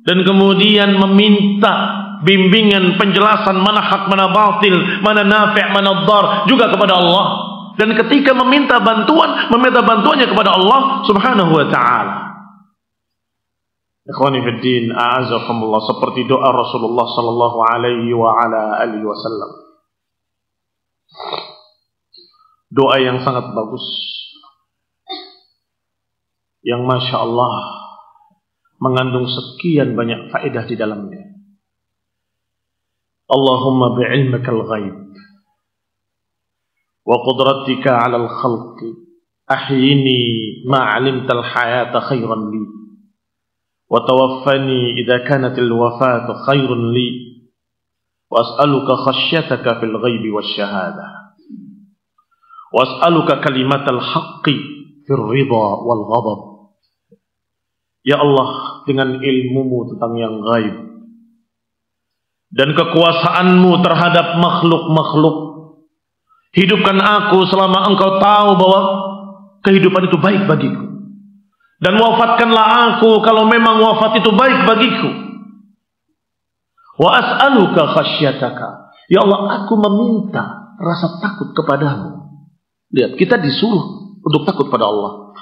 dan kemudian meminta bimbingan, penjelasan mana hak, mana batil, mana nafi', mana dhar juga kepada Allah. Dan ketika meminta bantuannya kepada Allah Subhanahu wa ta'ala. Ikhwani fiddin, a'azakumullah, seperti doa Rasulullah sallallahu alaihi wa ala alihi wasallam. Doa yang sangat bagus, yang Masya Allah mengandung sekian banyak faedah di dalamnya. Allahumma bi'ilmikal ghaib wa qudratika 'alal khalqi ahyini ma 'alimtal hayata khairan li wa tawaffani idza kanatil wafatu khairun li wa as'aluka khasyataka fil ghaibi wasyahada wa as'aluka kalimatal haqqi fir ridha wal ghadab. Ya Allah, dengan ilmumu tentang yang gaib dan kekuasaanmu terhadap makhluk-makhluk, hidupkan aku selama engkau tahu bahwa kehidupan itu baik bagiku, dan wafatkanlah aku kalau memang wafat itu baik bagiku. Wa as'aluka khasyataka, ya Allah, aku meminta rasa takut kepadamu. Lihat, kita disuruh untuk takut pada Allah,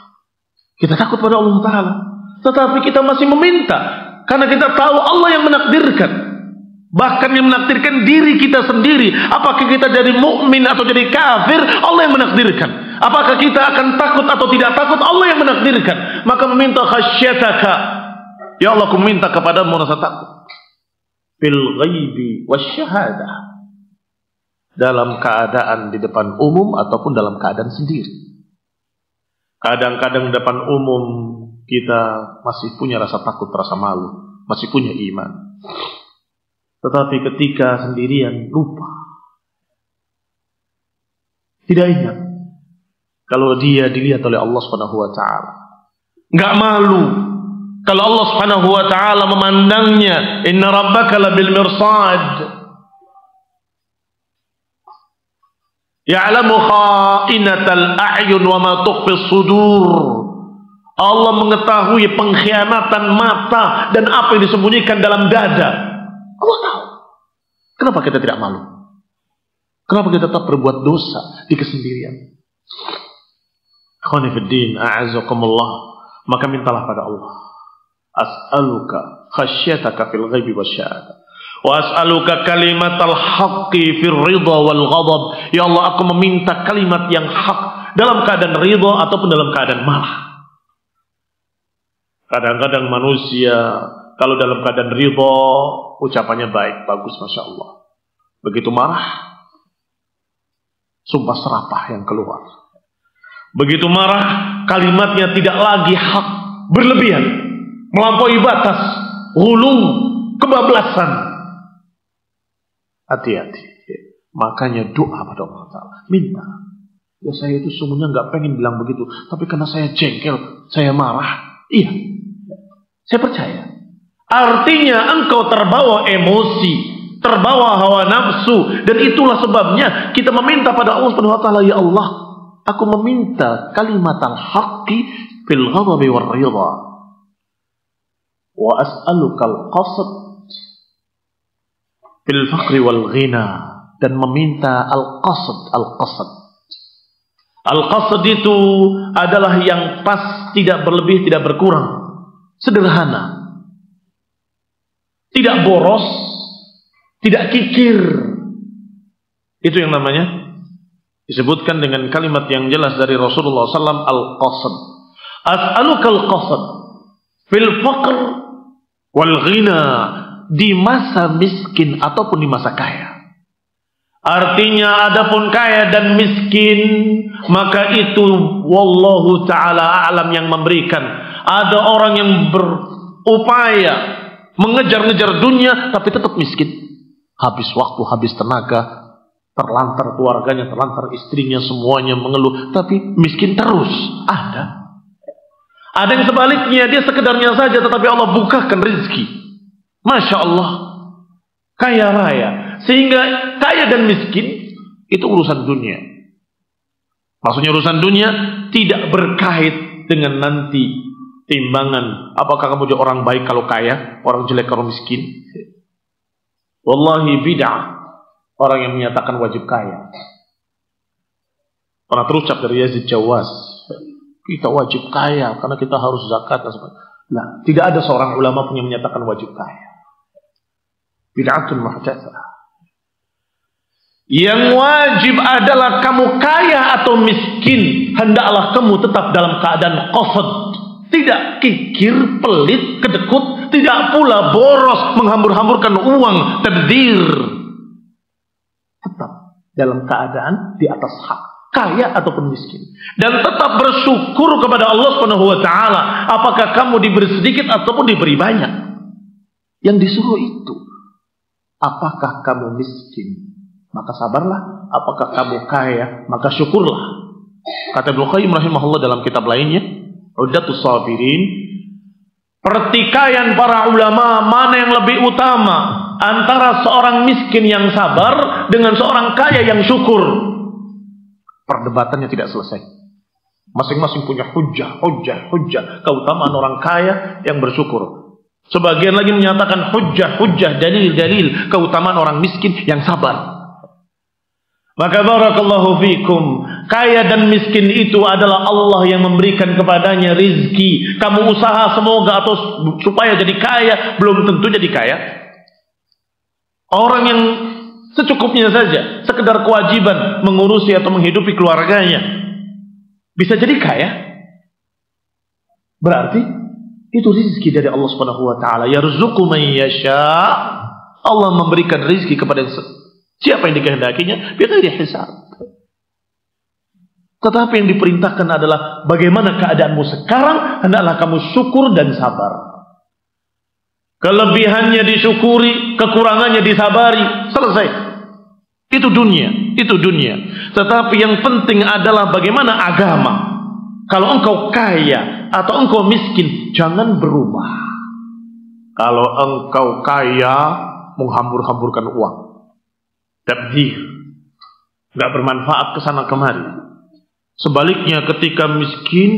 kita takut pada Allah Ta'ala, tetapi kita masih meminta karena kita tahu Allah yang menakdirkan. Bahkan yang menakdirkan diri kita sendiri. Apakah kita jadi mukmin atau jadi kafir, Allah yang menakdirkan. Apakah kita akan takut atau tidak takut, Allah yang menakdirkan. Maka meminta khasyataka, ya Allah, aku minta kepadamu rasa takut fil ghaibi wasyahadah, dalam keadaan di depan umum ataupun dalam keadaan sendiri. Kadang-kadang di depan umum kita masih punya rasa takut, rasa malu, masih punya iman. Tetapi ketika sendirian lupa, tidak ingat kalau dia dilihat oleh Allah Subhanahu wa ta'ala. Enggak malu kalau Allah Subhanahu wa ta'ala memandangnya. Inna rabbaka labil mirsad ya'lamu kha'inatal a'yun wa ma tukhfis sudur. Allah mengetahui pengkhianatan mata dan apa yang disembunyikan dalam dada. Allah tahu. Kenapa kita tidak malu? Kenapa kita tetap berbuat dosa di kesendirian? Ikhwani fiddin, a'azakumullah. Maka mintalah pada Allah. As'aluka khasyataka fil ghaibi wasyahadah. Wa as'aluka kalimatal haqqi fir ridha wal ghadab. Ya Allah, aku meminta kalimat yang hak dalam keadaan ridha ataupun dalam keadaan marah. Kadang-kadang manusia kalau dalam keadaan ridha, ucapannya baik, bagus, Masya Allah. Begitu marah, sumpah serapah yang keluar. Begitu marah, kalimatnya tidak lagi hak, berlebihan, melampaui batas, ghulu, kebablasan. Hati-hati. Makanya doa pada Allah Ta'ala, minta. Ya, saya itu sungguhnya nggak pengen bilang begitu, tapi karena saya jengkel, saya marah. Iya, saya percaya. Artinya engkau terbawa emosi, terbawa hawa nafsu, dan itulah sebabnya kita meminta pada Allah Subhanahu wa ta'ala, ya Allah, aku meminta kalimat al-haqqi fil ghadabi war ridha wa as'aluka al-qasd fil faqri wal ghina, dan meminta al-qasd. Al-qasd itu adalah yang pas, tidak berlebih, tidak berkurang, sederhana, tidak boros, tidak kikir. Itu yang namanya disebutkan dengan kalimat yang jelas dari Rasulullah SAW, al-qasd. As'aluka al-qasd fil faqr wal ghina, di masa miskin ataupun di masa kaya. Artinya adapun kaya dan miskin, maka itu wallahu ta'ala a'lam yang memberikan. Ada orang yang berupaya mengejar-ngejar dunia tapi tetap miskin, habis waktu, habis tenaga, Terlantar keluarganya, terlantar istrinya, semuanya mengeluh. Tapi miskin terus. Ada. Ada yang sebaliknya, dia sekedarnya saja, tetapi Allah bukakan rezeki. Masya Allah. Kaya raya. Sehingga kaya dan miskin, itu urusan dunia. Maksudnya urusan dunia tidak berkait dengan nanti timbangan. Apakah kamu jadi orang baik kalau kaya, orang jelek kalau miskin? Wallahi bid'ah orang yang menyatakan wajib kaya. Pernah terucap dari Yazid Jawas, kita wajib kaya karena kita harus zakat dan sebagainya. Nah, tidak ada seorang ulama pun yang menyatakan wajib kaya. Bid'atun muhdatsah. Yang wajib adalah kamu kaya atau miskin, hendaklah kamu tetap dalam keadaan qasad, tidak kikir, pelit, kedekut, tidak pula boros, menghambur-hamburkan uang, tabdzir. Tetap dalam keadaan di atas hak, kaya ataupun miskin, dan tetap bersyukur kepada Allah Subhanahu wa taala. Apakah kamu diberi sedikit ataupun diberi banyak? Yang disuruh itu. Apakah kamu miskin? Maka sabarlah. Apakah kamu kaya? Maka syukurlah. Kata Ibnu Qayyim rahimahullah dalam kitab lainnya, Uddatus Sabirin, pertikaian para ulama mana yang lebih utama antara seorang miskin yang sabar dengan seorang kaya yang syukur. Perdebatannya tidak selesai. Masing-masing punya hujjah. Keutamaan orang kaya yang bersyukur. Sebagian lagi menyatakan hujjah, dalil, keutamaan orang miskin yang sabar. Maka barakallahu fikum, kaya dan miskin itu adalah Allah yang memberikan kepadanya rizki. Kamu usaha semoga atau supaya jadi kaya, belum tentu jadi kaya. Orang yang secukupnya saja, sekedar kewajiban mengurusi atau menghidupi keluarganya, bisa jadi kaya. Berarti itu rizki dari Allah Subhanahu wa taala. Yarzuqu man yasha. Allah memberikan rizki kepada siapa yang dikehendakinya, bighairi hisab. Tetapi yang diperintahkan adalah bagaimana keadaanmu sekarang, hendaklah kamu syukur dan sabar. Kelebihannya disyukuri, kekurangannya disabari, selesai. Itu dunia. Tetapi yang penting adalah bagaimana agama. Kalau engkau kaya atau engkau miskin, jangan berubah. Kalau engkau kaya, menghambur-hamburkan uang, tabdzir, nggak bermanfaat kesana kemari. Sebaliknya ketika miskin,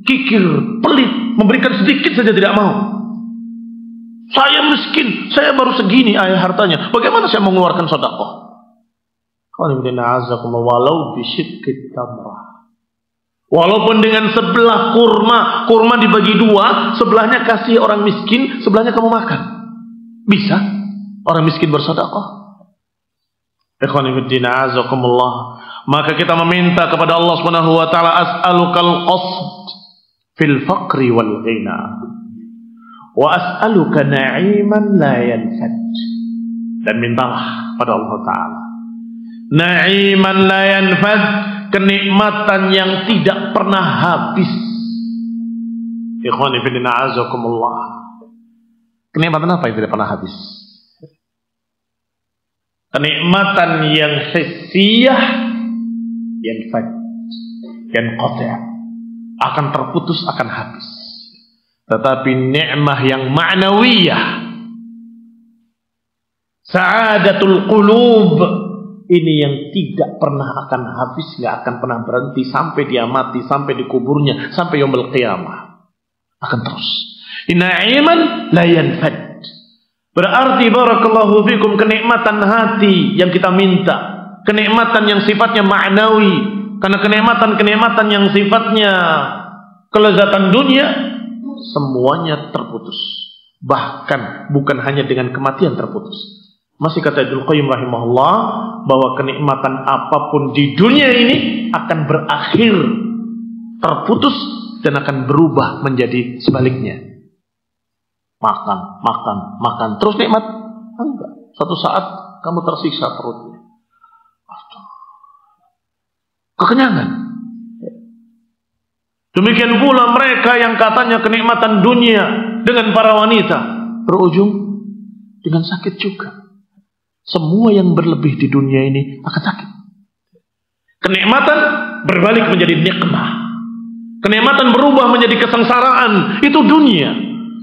kikir, pelit, memberikan sedikit saja tidak mau. Saya miskin, saya baru segini hartanya, bagaimana saya mengeluarkan sedekah? Walau bisyikit tamrah, walaupun dengan sebelah kurma dibagi dua, sebelahnya kasih orang miskin, sebelahnya kamu makan. Bisa orang miskin bersedekah? Maka kita meminta kepada Allah Subhanahu wa taala, as'alukal qasd fil faqri wal ghina wa as'aluka na'iman la yanfad. Dan mintalah pada Allah taala na'iman la yanfad, kenikmatan yang tidak pernah habis. Ikhwani fillah, azakumullah. Kenikmatan apa yang tidak pernah habis? Kenikmatan yang hissiyah, yang qati', akan terputus, akan habis. Tetapi nikmah yang ma'nawiyah, sa'adatul qulub, ini yang tidak pernah akan habis, nggak akan pernah berhenti sampai dia mati, sampai di kuburnya, sampai yaumul qiyamah, akan terus. Na'iman la yanfad. Berarti barakallahu fikum, kenikmatan hati yang kita minta, kenikmatan yang sifatnya ma'nawi, karena kenikmatan yang sifatnya kelezatan dunia, semuanya terputus. Bahkan bukan hanya dengan kematian terputus. Masih kata Ibnu Qayyim rahimahullah, bahwa kenikmatan apapun di dunia ini akan berakhir, terputus, dan akan berubah menjadi sebaliknya. Makan, terus nikmat? Enggak. Satu saat kamu tersiksa perutnya. Kekenyangan. Demikian pula mereka yang katanya kenikmatan dunia dengan para wanita, berujung dengan sakit juga. Semua yang berlebih di dunia ini akan sakit. Kenikmatan berbalik menjadi nikmah. Kenikmatan berubah menjadi kesengsaraan. Itu dunia.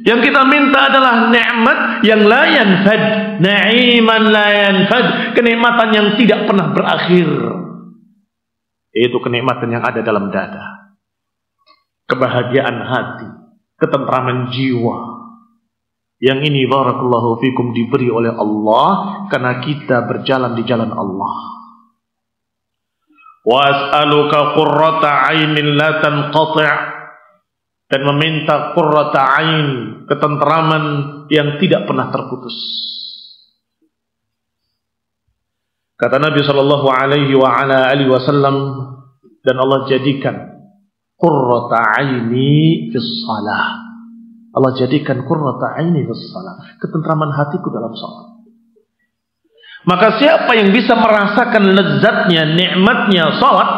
Yang kita minta adalah nikmat yang la yanfad, na'iman la yanfad, kenikmatan yang tidak pernah berakhir. Itu kenikmatan yang ada dalam dada. Kebahagiaan hati, ketentraman jiwa. Yang ini barakallahu fikum diberi oleh Allah karena kita berjalan di jalan Allah. Was'aluka qurrata 'ainin la tanqati', dan meminta qurrata 'ain, ketentraman yang tidak pernah terputus. Kata Nabi sallallahu alaihi wa ala alihi wasallam, dan Allah jadikan qurrata 'aini fis shalah. Allah jadikan qurrata 'aini fis shalah, ketentraman hatiku dalam salat. Maka siapa yang bisa merasakan lezatnya, nikmatnya salat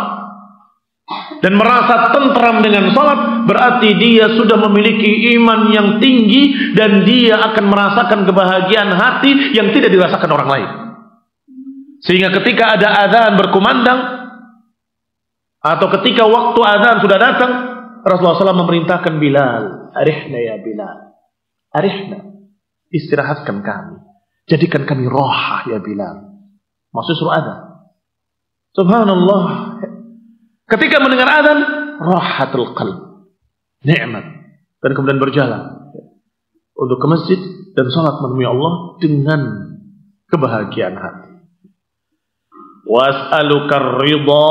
dan merasa tentram dengan salat, berarti dia sudah memiliki iman yang tinggi dan dia akan merasakan kebahagiaan hati yang tidak dirasakan orang lain. Sehingga ketika ada azan berkumandang atau ketika waktu azan sudah datang, Rasulullah SAW memerintahkan Bilal, arihna ya Bilal, arihna, istirahatkan kami, jadikan kami roha ya Bilal. Maksud suruh azan. Subhanallah. Ketika mendengar azan, rahatul qalb, nikmat, dan kemudian berjalan untuk ke masjid dan salat menemui Allah dengan kebahagiaan hati. Was'aluka ridha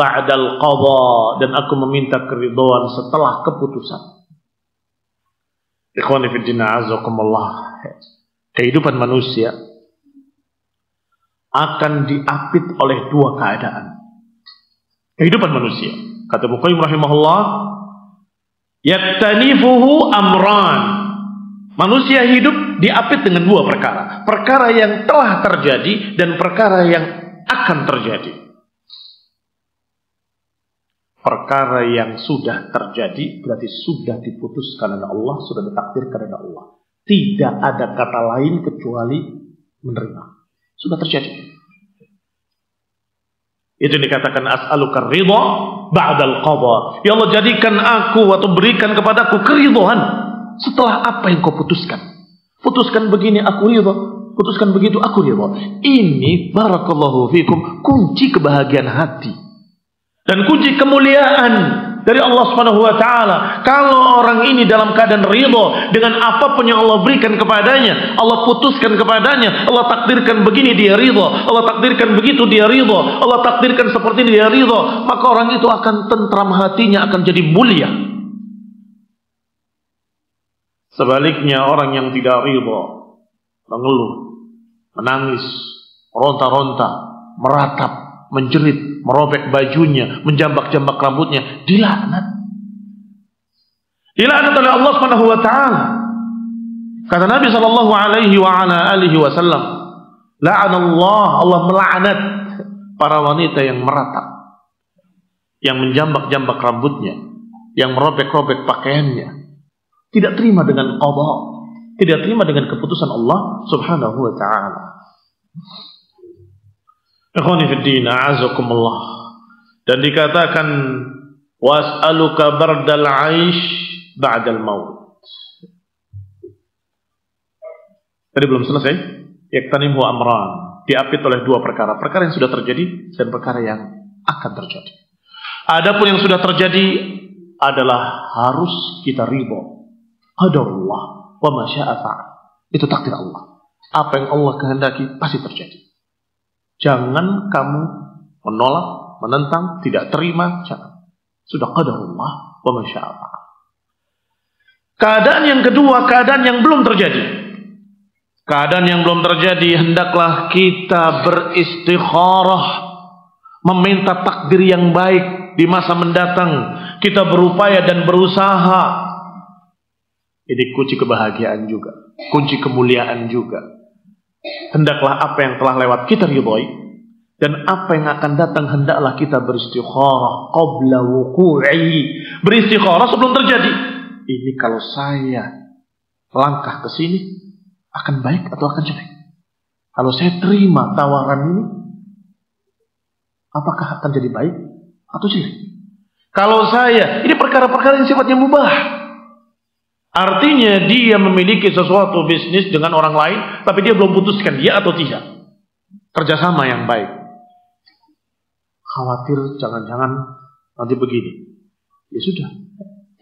ba'dal qadha, dan aku meminta keridhaan setelah keputusan. Ikhwani fi din, azakumullah. Kehidupan manusia akan diapit oleh dua keadaan. Kehidupan manusia, kata Bukhari rahimahullah, yaktanifuhu amran. Manusia hidup diapit dengan dua perkara. Perkara yang telah terjadi dan perkara yang akan terjadi. Perkara yang sudah terjadi berarti sudah diputuskan oleh Allah, sudah ditakdirkan oleh Allah. Tidak ada kata lain kecuali menerima. Sudah terjadi. Itu dikatakan as'aluka ridha ba'dal qadha. Ya Allah, jadikan aku atau berikan kepadaku keridhaan setelah apa yang kau putuskan. Putuskan begini aku ridha, putuskan begitu aku ridha. Ini barakallahu fikum kunci kebahagiaan hati dan kunci kemuliaan dari Allah Subhanahu wa taala. Kalau orang ini dalam keadaan ridha dengan apapun yang Allah berikan kepadanya, Allah putuskan kepadanya, Allah takdirkan begini dia ridha, Allah takdirkan begitu dia ridha, Allah takdirkan seperti ini dia ridha, maka orang itu akan tentram hatinya, akan jadi mulia. Sebaliknya orang yang tidak ridha, mengeluh, menangis, meronta-ronta, meratap, menjerit, merobek bajunya, menjambak-jambak rambutnya, dilaknat. Dilaknat oleh Allah Subhanahu wa taala. Kata Nabi sallallahu alaihi wa ala alihi wasallam, la'anallah, Allah melaknat para wanita yang meratap, yang menjambak-jambak rambutnya, yang merobek-robek pakaiannya, tidak terima dengan qada, tidak terima dengan keputusan Allah Subhanahu wa taala. Ikhwani fid din, a'azakumullah. Dan dikatakan was'aluka bardal 'aish ba'dal maut. Tadi belum selesai. Yaktanimu amran, diapit oleh dua perkara, perkara yang sudah terjadi dan perkara yang akan terjadi. Adapun yang sudah terjadi adalah harus kita ridha. Qadarullah wa ma syaa fa'al. Itu takdir Allah. Apa yang Allah kehendaki pasti terjadi. Jangan kamu menolak, menentang, tidak terima, jangan. Sudah qadarullah wa ma syaa fa'al. Keadaan yang kedua, keadaan yang belum terjadi. Keadaan yang belum terjadi, hendaklah kita beristikharah, meminta takdir yang baik di masa mendatang. Kita berupaya dan berusaha. Ini kunci kebahagiaan juga, kunci kemuliaan juga. Hendaklah apa yang telah lewat kita ridhoi, dan apa yang akan datang hendaklah kita beristikharah qabla wuqu'i. Beristikharah sebelum terjadi. Ini kalau saya langkah ke sini akan baik atau akan jelek. Kalau saya terima tawaran ini, apakah akan jadi baik atau jelek? Kalau saya, ini perkara-perkara yang sifatnya mubah. Artinya dia memiliki sesuatu bisnis dengan orang lain, tapi dia belum putuskan dia atau tidak. Kerjasama yang baik. Khawatir jangan-jangan nanti begini. Ya sudah,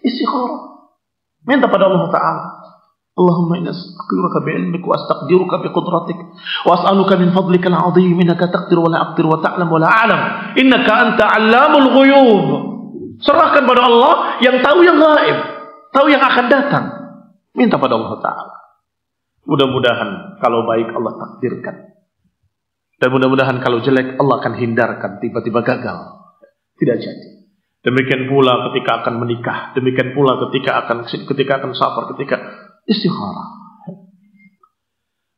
istikharah. Minta pada Allah Ta'ala. Allahumma inna as'aluka bi'ilmik wa astaqdiruka biqudratik wa as'aluka min fadlika al-'azim innaka taqdir wa la aqdir wa ta'lam wa la a'lam innaka anta 'allamul ghuyub. Serahkan pada Allah yang tahu yang gaib, tahu yang akan datang. Minta pada Allah Ta'ala. Mudah-mudahan kalau baik Allah takdirkan, dan mudah-mudahan kalau jelek Allah akan hindarkan, tiba-tiba gagal, tidak jadi. Demikian pula ketika akan menikah, demikian pula ketika akan safar, ketika istikharah.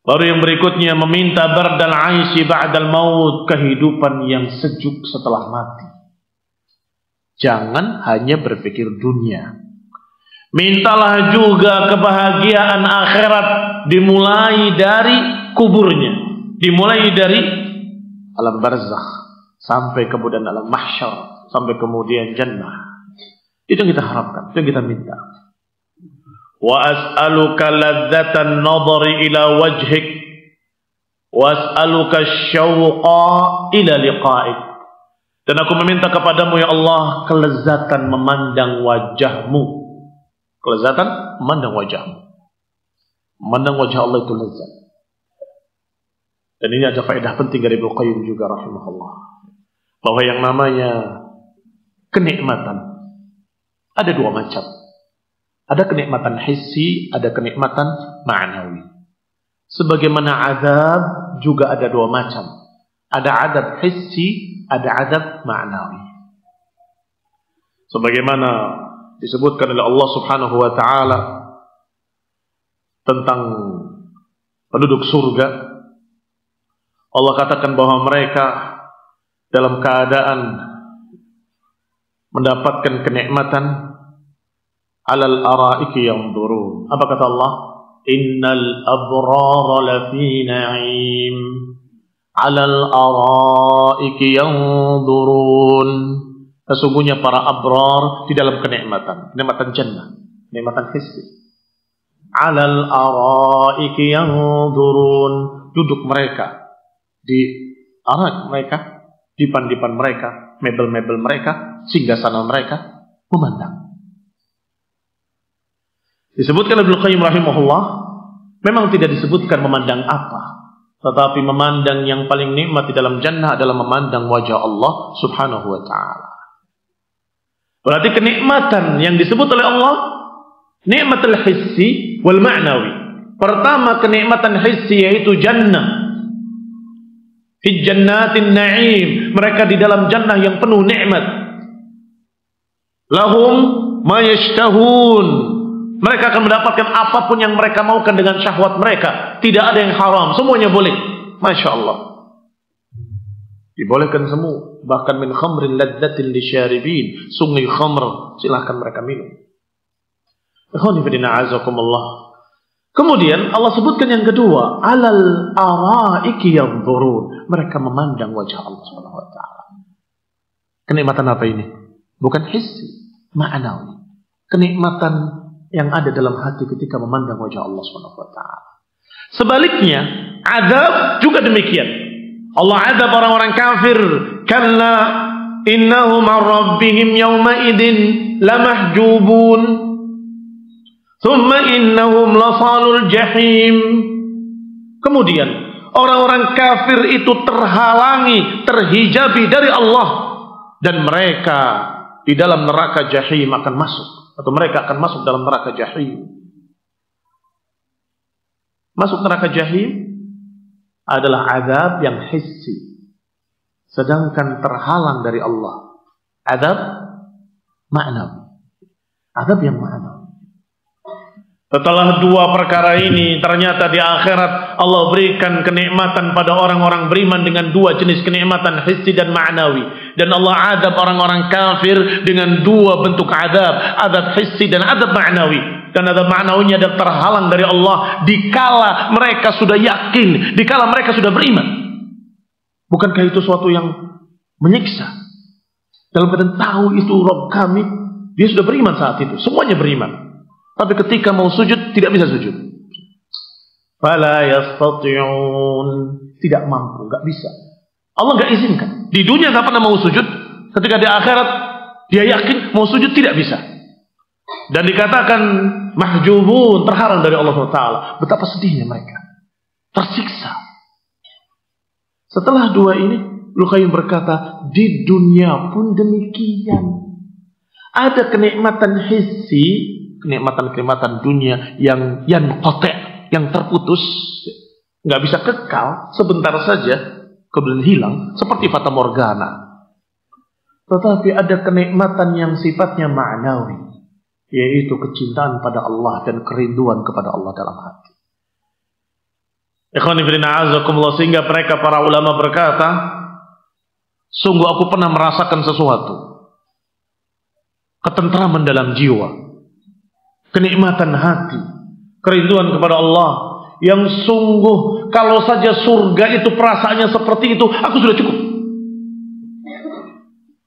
Baru yang berikutnya meminta bardal aisy ba'dal maut, kehidupan yang sejuk setelah mati. Jangan hanya berpikir dunia. Mintalah juga kebahagiaan akhirat, dimulai dari kuburnya, dimulai dari alam barzakh sampai kemudian alam mahsyar, sampai kemudian jannah. Itu yang kita harapkan, itu yang kita minta. Wa as'aluka ladzatan nadhari ila wajhik wa as'aluka syauqa ila liqa'ik. Dan aku meminta kepadamu ya Allah kelezatan memandang wajahmu. Kelezatan memandang wajahmu. Memandang wajah Allah itu lezat. Dan ini ada faedah penting dari Ibnu Qayyim juga rahimahullah, bahwa yang namanya kenikmatan ada dua macam. Ada kenikmatan hissi, ada kenikmatan ma'nawi. Sebagaimana azab juga ada dua macam. Ada azab hissi, ada azab ma'nawi. Sebagaimana disebutkan oleh Allah Subhanahu wa taala tentang penduduk surga, Allah katakan bahwa mereka dalam keadaan mendapatkan kenikmatan alal araiki yanzurun. Apa kata Allah? Innal abrara lafi na'im alal araiki yanzurun. Sesungguhnya para abrar di dalam kenikmatan, kenikmatan jannah, kenikmatan hissi. Alal araiki yanzurun, duduk mereka di arak mereka, dipan-dipan mereka, mebel-mebel mereka, singgasana mereka, memandang. Disebutkan oleh Ibnu Qayyim rahimahullah, memang tidak disebutkan memandang apa, tetapi memandang yang paling nikmat di dalam jannah adalah memandang wajah Allah Subhanahu wa taala. Berarti kenikmatan yang disebut oleh Allah nikmatul hissi wal ma'nawi. Pertama kenikmatan hissi yaitu jannah. Fi jannatin na'im, mereka di dalam jannah yang penuh nikmat. Lahum ma yashtahun, mereka akan mendapatkan apapun yang mereka maukan dengan syahwat mereka. Tidak ada yang haram, semuanya boleh. Masya Allah, dibolehkan semua. Bahkan min khamrin ladzatin lisyaribin, sungai khamr, silahkan mereka minum. Kemudian Allah sebutkan yang kedua, alal araiki yanzurun, mereka memandang wajah Allah Subhanahu wa taala. Kenikmatan apa ini? Bukan hissi, ma'nawi. Kenikmatan yang ada dalam hati ketika memandang wajah Allah Subhanahu wa taala. Sebaliknya, azab juga demikian. Allah azab orang-orang kafir, kalla innahum an rabbihim yawma idin lamahjubun thumma innahum lasalul jahim. Kemudian orang-orang kafir itu terhalangi, terhijabi dari Allah, dan mereka di dalam neraka jahim akan masuk, atau mereka akan masuk dalam neraka jahim. Masuk neraka jahim adalah azab yang hissi, sedangkan terhalang dari Allah azab ma'nawi, azab yang ma'nawi. Setelah dua perkara ini, ternyata di akhirat Allah berikan kenikmatan pada orang-orang beriman dengan dua jenis kenikmatan hissi dan ma'nawi, dan Allah azab orang-orang kafir dengan dua bentuk azab, azab hissi dan azab ma'nawi. dan ada ma'nawinya dan terhalang dari Allah dikala mereka sudah yakin, dikala mereka sudah beriman. Bukankah itu suatu yang menyiksa? Dalam keadaan tahu itu Rabb kami, dia sudah beriman saat itu, semuanya beriman. Tapi ketika mau sujud tidak bisa sujud. Fala yastati'un, tidak mampu, enggak bisa. Allah enggak izinkan. Di dunia enggak pernah mau sujud, ketika di akhirat dia yakin mau sujud tidak bisa. Dan dikatakan mahjubun, terhalang dari Allah Taala. Betapa sedihnya mereka, tersiksa. Setelah dua ini, Ibnu Qayyim berkata, di dunia pun demikian. Ada kenikmatan hissi, kenikmatan-kenikmatan dunia yang qati', yang terputus, nggak bisa kekal, sebentar saja kemudian hilang, seperti fata morgana. Tetapi ada kenikmatan yang sifatnya ma'nawi, yaitu kecintaan pada Allah dan kerinduan kepada Allah dalam hati. Ikhwani fillah azakumullah, sehingga mereka para ulama berkata, sungguh aku pernah merasakan sesuatu, ketentraman dalam jiwa, kenikmatan hati, kerinduan kepada Allah, yang sungguh kalau saja surga itu perasaannya seperti itu, aku sudah cukup.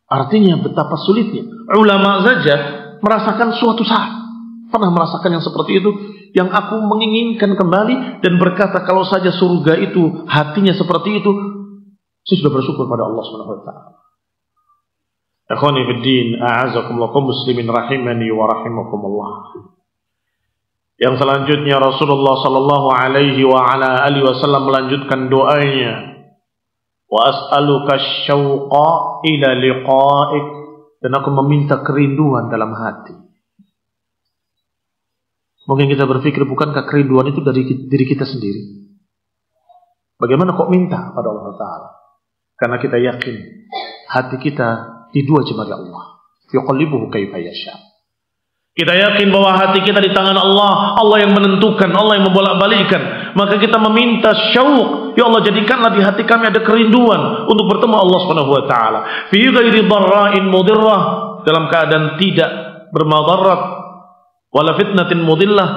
Artinya betapa sulitnya. Ulama saja merasakan suatu saat pernah merasakan yang seperti itu, yang aku menginginkan kembali dan berkata kalau saja surga itu hatinya seperti itu, saya sudah bersyukur pada Allah Subhanahu wa taala. Ikhwani fiddin, a'azakumullah kaum muslimin rahimani wa rahimakumullah. Yang selanjutnya Rasulullah sallallahu alaihi wa ala alihi wasallam melanjutkan doanya, wa as'aluka syauqa ila liqa'ik, dan aku meminta kerinduan dalam hati. Mungkin kita berpikir, bukankah kerinduan itu dari diri kita sendiri? Bagaimana kok minta pada Allah Ta'ala? Karena kita yakin hati kita di dua jemari Allah, yuqallibuhu kaifa yasha. Kita yakin bahwa hati kita di tangan Allah, Allah yang menentukan, Allah yang membolak-balikkan. Maka kita meminta syauq, ya Allah jadikanlah di hati kami ada kerinduan untuk bertemu Allah Subhanahu wa taala. Fi ghairi dharra'in mudirrah, dalam keadaan tidak bermadarat, wala fitnatin mudillah,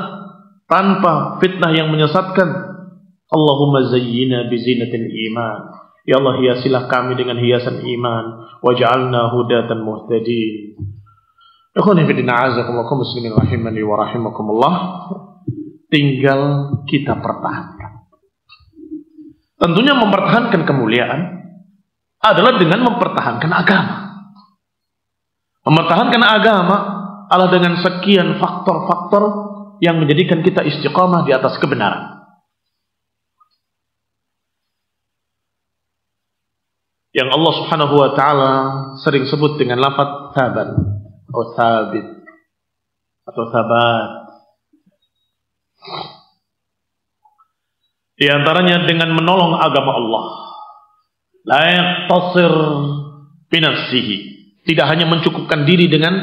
tanpa fitnah yang menyesatkan. Allahumma zayyina bi zinatil iman, ya Allah hiasilah kami dengan hiasan iman, waj'alna hudatan muhtadin. Ikhwani fillah a'azakumullah kaum muslimin rahimani wa rahimakumullah. Tinggal kita pertahankan. Tentunya mempertahankan kemuliaan adalah dengan mempertahankan agama. Mempertahankan agama adalah dengan sekian faktor-faktor yang menjadikan kita istiqamah di atas kebenaran. Yang Allah Subhanahu wa taala sering sebut dengan lafaz thabat atau thabit atau thabat. Di antaranya dengan menolong agama Allah. La yaqtasir bi nafsihi, tidak hanya mencukupkan diri dengan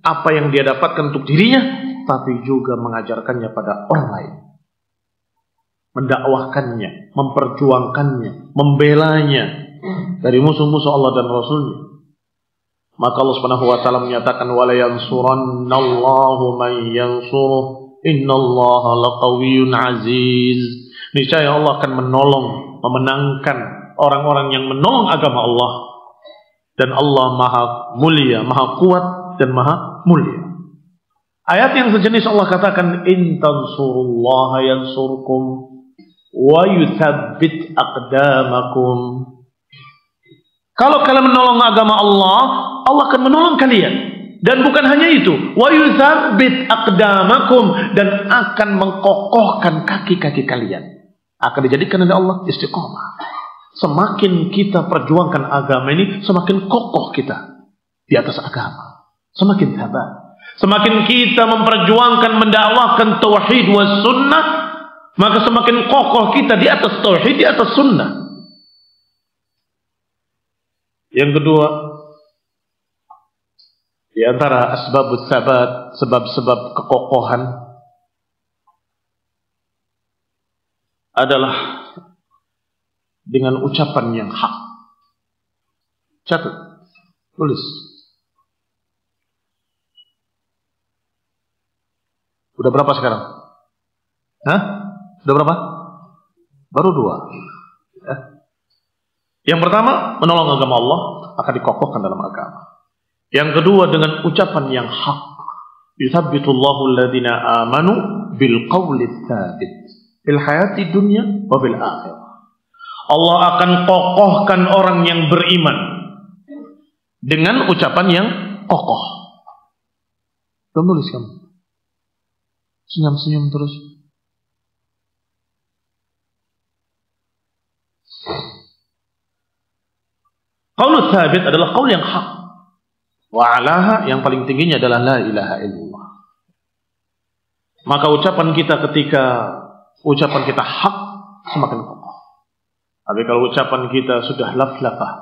apa yang dia dapatkan untuk dirinya, tapi juga mengajarkannya pada orang lain, mendakwahkannya, memperjuangkannya, membelanya dari musuh-musuh Allah dan Rasulnya. Maka Allah Subhanahu wa taala menyatakan, wala yansurannallahu man yansuruh, innallaha laqawiyyun aziz. Niscaya Allah akan menolong, memenangkan orang-orang yang menolong agama Allah, dan Allah maha mulia, maha kuat dan maha mulia. Ayat yang sejenis Allah katakan, in tansurullaha yansurkum wa yuthabbit aqdamakum. Kalau kalian menolong agama Allah, Allah akan menolong kalian. Dan bukan hanya itu, wa yuthabbit aqdamakum, dan akan mengkokohkan kaki-kaki kalian. Akan dijadikan oleh Allah istiqomah. Semakin kita perjuangkan agama ini, semakin kokoh kita di atas agama. Semakin sabar. Semakin kita memperjuangkan, mendakwahkan tauhid was sunnah, maka semakin kokoh kita di atas tauhid, di atas sunnah. Yang kedua, di antara asbabut sabat, sebab-sebab kekokohan, adalah dengan ucapan yang hak. Catat, tulis. Udah berapa sekarang? Hah? Udah berapa? Baru 2. Ya. Yang pertama, menolong agama Allah akan dikokohkan dalam agama. Yang kedua, dengan ucapan yang hak. Yuthabbitullahu alladhina amanu bil qawli tsabit fil hayati dunya wa bil akhirah. Allah akan kokohkan orang yang beriman dengan ucapan yang kokoh. Tulis kamu. Senyum-senyum terus. Qaul tsabit adalah qaul yang hak. Wa alaha, yang paling tingginya adalah la ilaha illallah. Maka ucapan kita ketika ucapan kita hak semakin kokoh. Tapi kalau ucapan kita sudah laf-lafah,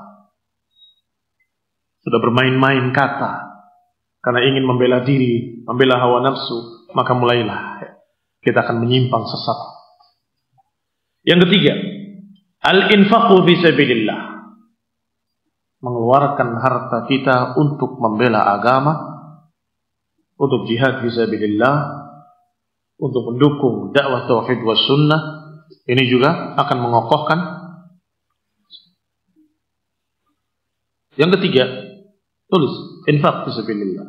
sudah bermain-main kata karena ingin membela diri, membela hawa nafsu, maka mulailah kita akan menyimpang sesat. Yang ketiga, al-infaqu fi sabilillah. Mengeluarkan harta kita untuk membela agama, untuk jihad fi sabilillah, untuk mendukung dakwah tauhid was sunnah. Ini juga akan mengokohkan. Yang ketiga, tulis infaq fi sabilillah.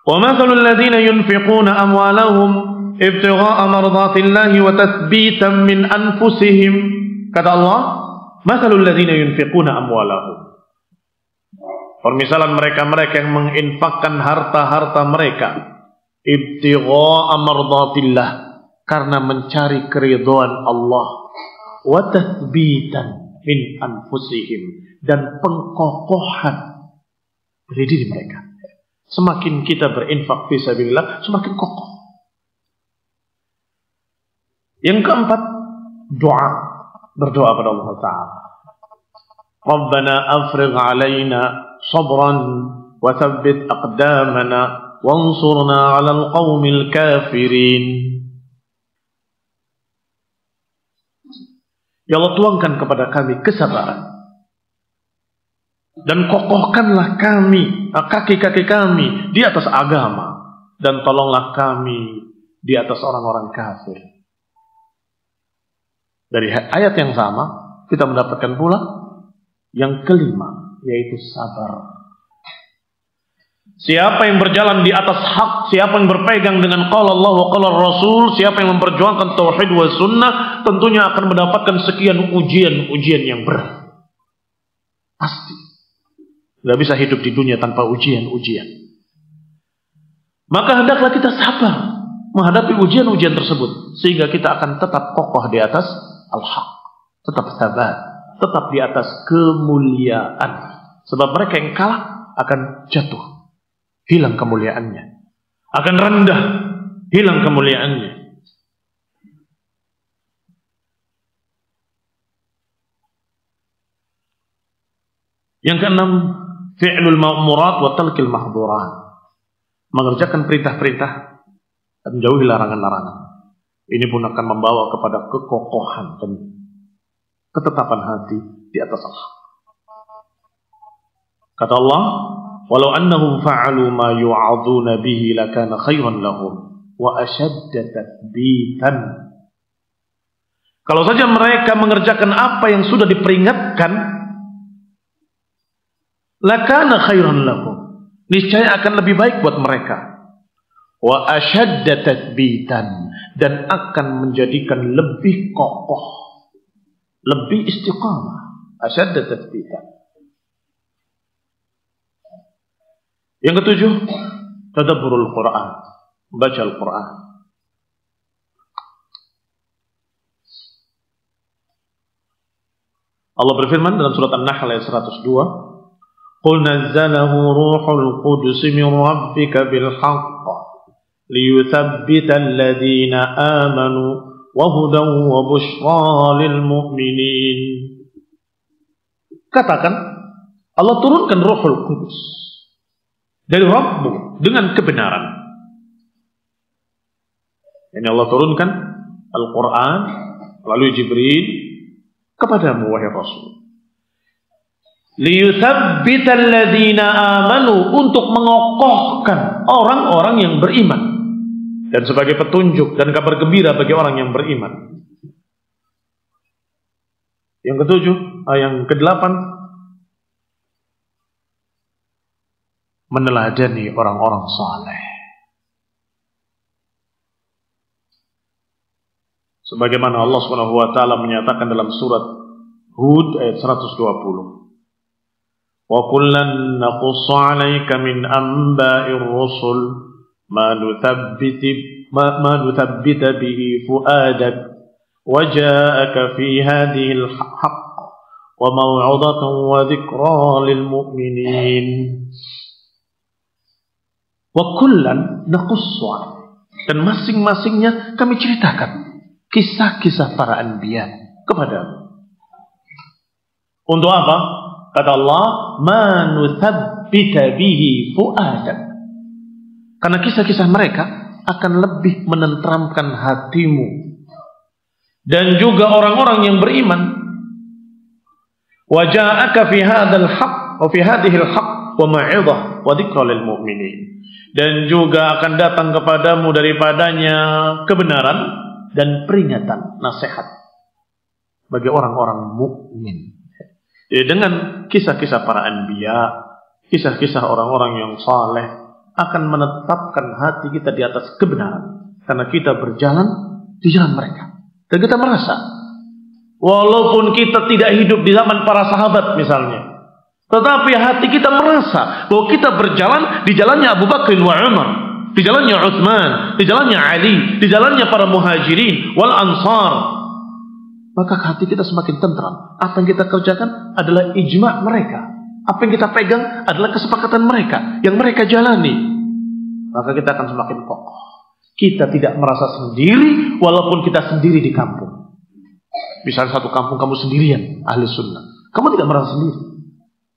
Wa mathalul ladzina yunfiquna amwalahum ibtigha'a mardatillahi wa tathbitan min anfusihim. Kata Allah, mathalul ladzina yunfiquna amwalahum. Permisalan mereka-mereka yang menginfakkan harta-harta mereka ibtigha'a mardatillah, karena mencari keridhaan Allah, wa tathbitan min anfusihim, dan pengkokohan dari diri mereka. Semakin kita berinfak fi sabilillah, semakin kokoh. Yang keempat, doa. Berdoa pada Allah Ta'ala. Rabbana afrigh alaina sabran wa thabbit aqdamana wansurna 'alal qaumil kafirin. Ya Allah, tuangkan kepada kami kesabaran dan kokohkanlah kami, kaki-kaki kami di atas agama, dan tolonglah kami di atas orang-orang kafir. Dari ayat yang sama kita mendapatkan pula yang kelima, yaitu sabar. Siapa yang berjalan di atas hak, siapa yang berpegang dengan qala Allah wa qala Rasul, siapa yang memperjuangkan tauhid wa sunnah, tentunya akan mendapatkan sekian ujian-ujian yang berat. Pasti. Tidak bisa hidup di dunia tanpa ujian-ujian. Maka hendaklah kita sabar menghadapi ujian-ujian tersebut, sehingga kita akan tetap kokoh di atas al-haq, tetap sabar, tetap di atas kemuliaan. Sebab mereka yang kalah akan jatuh, hilang kemuliaannya, akan rendah, hilang kemuliaannya. Yang keenam, fi'lul ma'murat wa talqil mahdhurat. Mengerjakan perintah-perintah dan menjauhi larangan-larangan. Ini pun akan membawa kepada kekokohan dan ketetapan hati di atas al-haq. Kata Allah, walau annahum fa'alu ma yu'adzuna bihi lakana khairan lahum wa ashadda tathbitan. Kalau saja mereka mengerjakan apa yang sudah diperingatkan, lakana khairan lahum, niscaya akan lebih baik buat mereka. Wa ashadda tathbitan, dan akan menjadikan lebih kokoh, lebih istiqamah. Ashadda tathbitan. Yang ketujuh, tadabburul Quran, membaca Al-Quran. Allah berfirman dalam surat An-Nahl ayat 102, "Qul nazzalahu ruhul qudus min rabbika bil haqq liyuthabbita alladhina amanu wa hudan wa bushra lil mu'minin." Katakan, Allah turunkan Ruhul Qudus dari Rabbmu dengan kebenaran. Ini Allah turunkan Al-Quran melalui Jibril kepadamu, wahai Rasul. Liyuthabbital ladzina amanu, untuk mengokohkan orang-orang yang beriman. dan sebagai petunjuk dan kabar gembira bagi orang yang beriman. Yang ketujuh, yang kedelapan, meneladani orang-orang saleh. Sebagaimana Allah Subhanahu wa taala menyatakan dalam surat Hud ayat 120. Wa kullan naqussu 'alaika min amba'ir rusul ma nuthabbita bihi fu'adak wa ja'aka fi hadhihi al-haqq wa maw'udatan wa dhikra lil mu'minin. Wa kullan naqussu 'alaika, dan masing-masingnya kami ceritakan kisah-kisah para anbiya kepadamu. Untuk apa? Kata Allah, ma nuthabbita bihi fu'adak. Karena kisah-kisah mereka akan lebih menenteramkan hatimu. Dan juga orang-orang yang beriman. Wa ja'aka fi hadzal haqq wa fi hadhihi al-haqq wa ma'idhah wa dzikra lil mu'minin. Dan juga akan datang kepadamu daripadanya kebenaran dan peringatan, nasihat bagi orang-orang mukmin. Jadi dengan kisah-kisah para anbiya, kisah-kisah orang-orang yang saleh akan menetapkan hati kita di atas kebenaran, karena kita berjalan di jalan mereka. Dan kita merasa, walaupun kita tidak hidup di zaman para sahabat misalnya, tetapi hati kita merasa bahwa kita berjalan di jalannya Abu Bakar wa Umar, di jalannya Utsman, di jalannya Ali, di jalannya para muhajirin wal ansar. Maka hati kita semakin tentram. Apa yang kita kerjakan adalah ijma' mereka. Apa yang kita pegang adalah kesepakatan mereka, yang mereka jalani. Maka kita akan semakin kokoh. Kita tidak merasa sendiri walaupun kita sendiri di kampung. Misalnya satu kampung kamu sendirian, ahli sunnah, kamu tidak merasa sendiri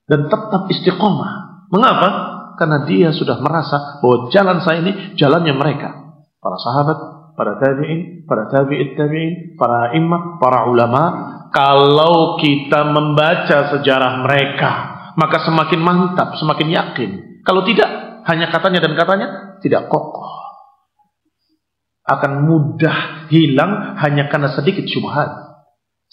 dan tetap istiqomah. Mengapa? Karena dia sudah merasa bahwa jalan saya ini jalannya mereka, para sahabat, para tabi'in, para tabi'it tabi'in, para imam, para ulama. Kalau kita membaca sejarah mereka, maka semakin mantap, semakin yakin. Kalau tidak, hanya katanya dan katanya, tidak kokoh. Akan mudah hilang hanya karena sedikit syubhat,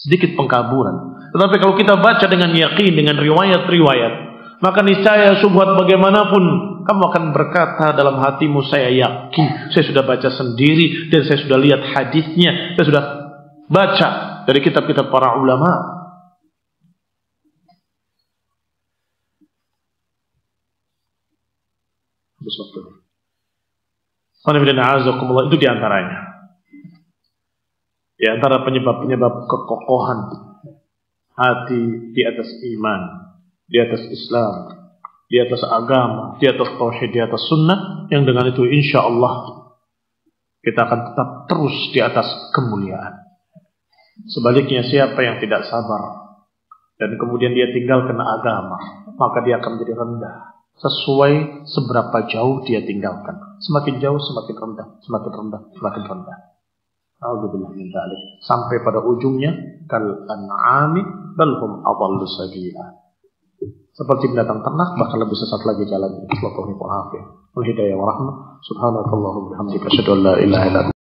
sedikit pengkaburan. Tetapi kalau kita baca dengan yakin, dengan riwayat-riwayat, maka niscaya syubhat bagaimanapun, kamu akan berkata dalam hatimu, saya yakin, saya sudah baca sendiri, dan saya sudah lihat hadisnya, saya sudah baca dari kitab-kitab para ulama. Itu diantaranya. Di antara penyebab-penyebab kekokohan hati di atas iman, di atas Islam, di atas agama, di atas tauhid, di atas sunnah, yang dengan itu insya Allah kita akan tetap terus di atas kemuliaan. Sebaliknya, siapa yang tidak sabar dan kemudian dia tinggalkan agama, maka dia akan menjadi rendah sesuai seberapa jauh dia tinggalkan. Semakin jauh semakin rendah, semakin rendah, semakin rendah. A'udzubillah min dzalik. Sampai pada ujungnya kal an'ami bal hum adallu sabila. Seperti binatang ternak, bahkan lebih sesat lagi jalannya. Wal hidayah wa rahmah. Subhanakallahumma wa bihamdika asyhadu an la ilaha illa anta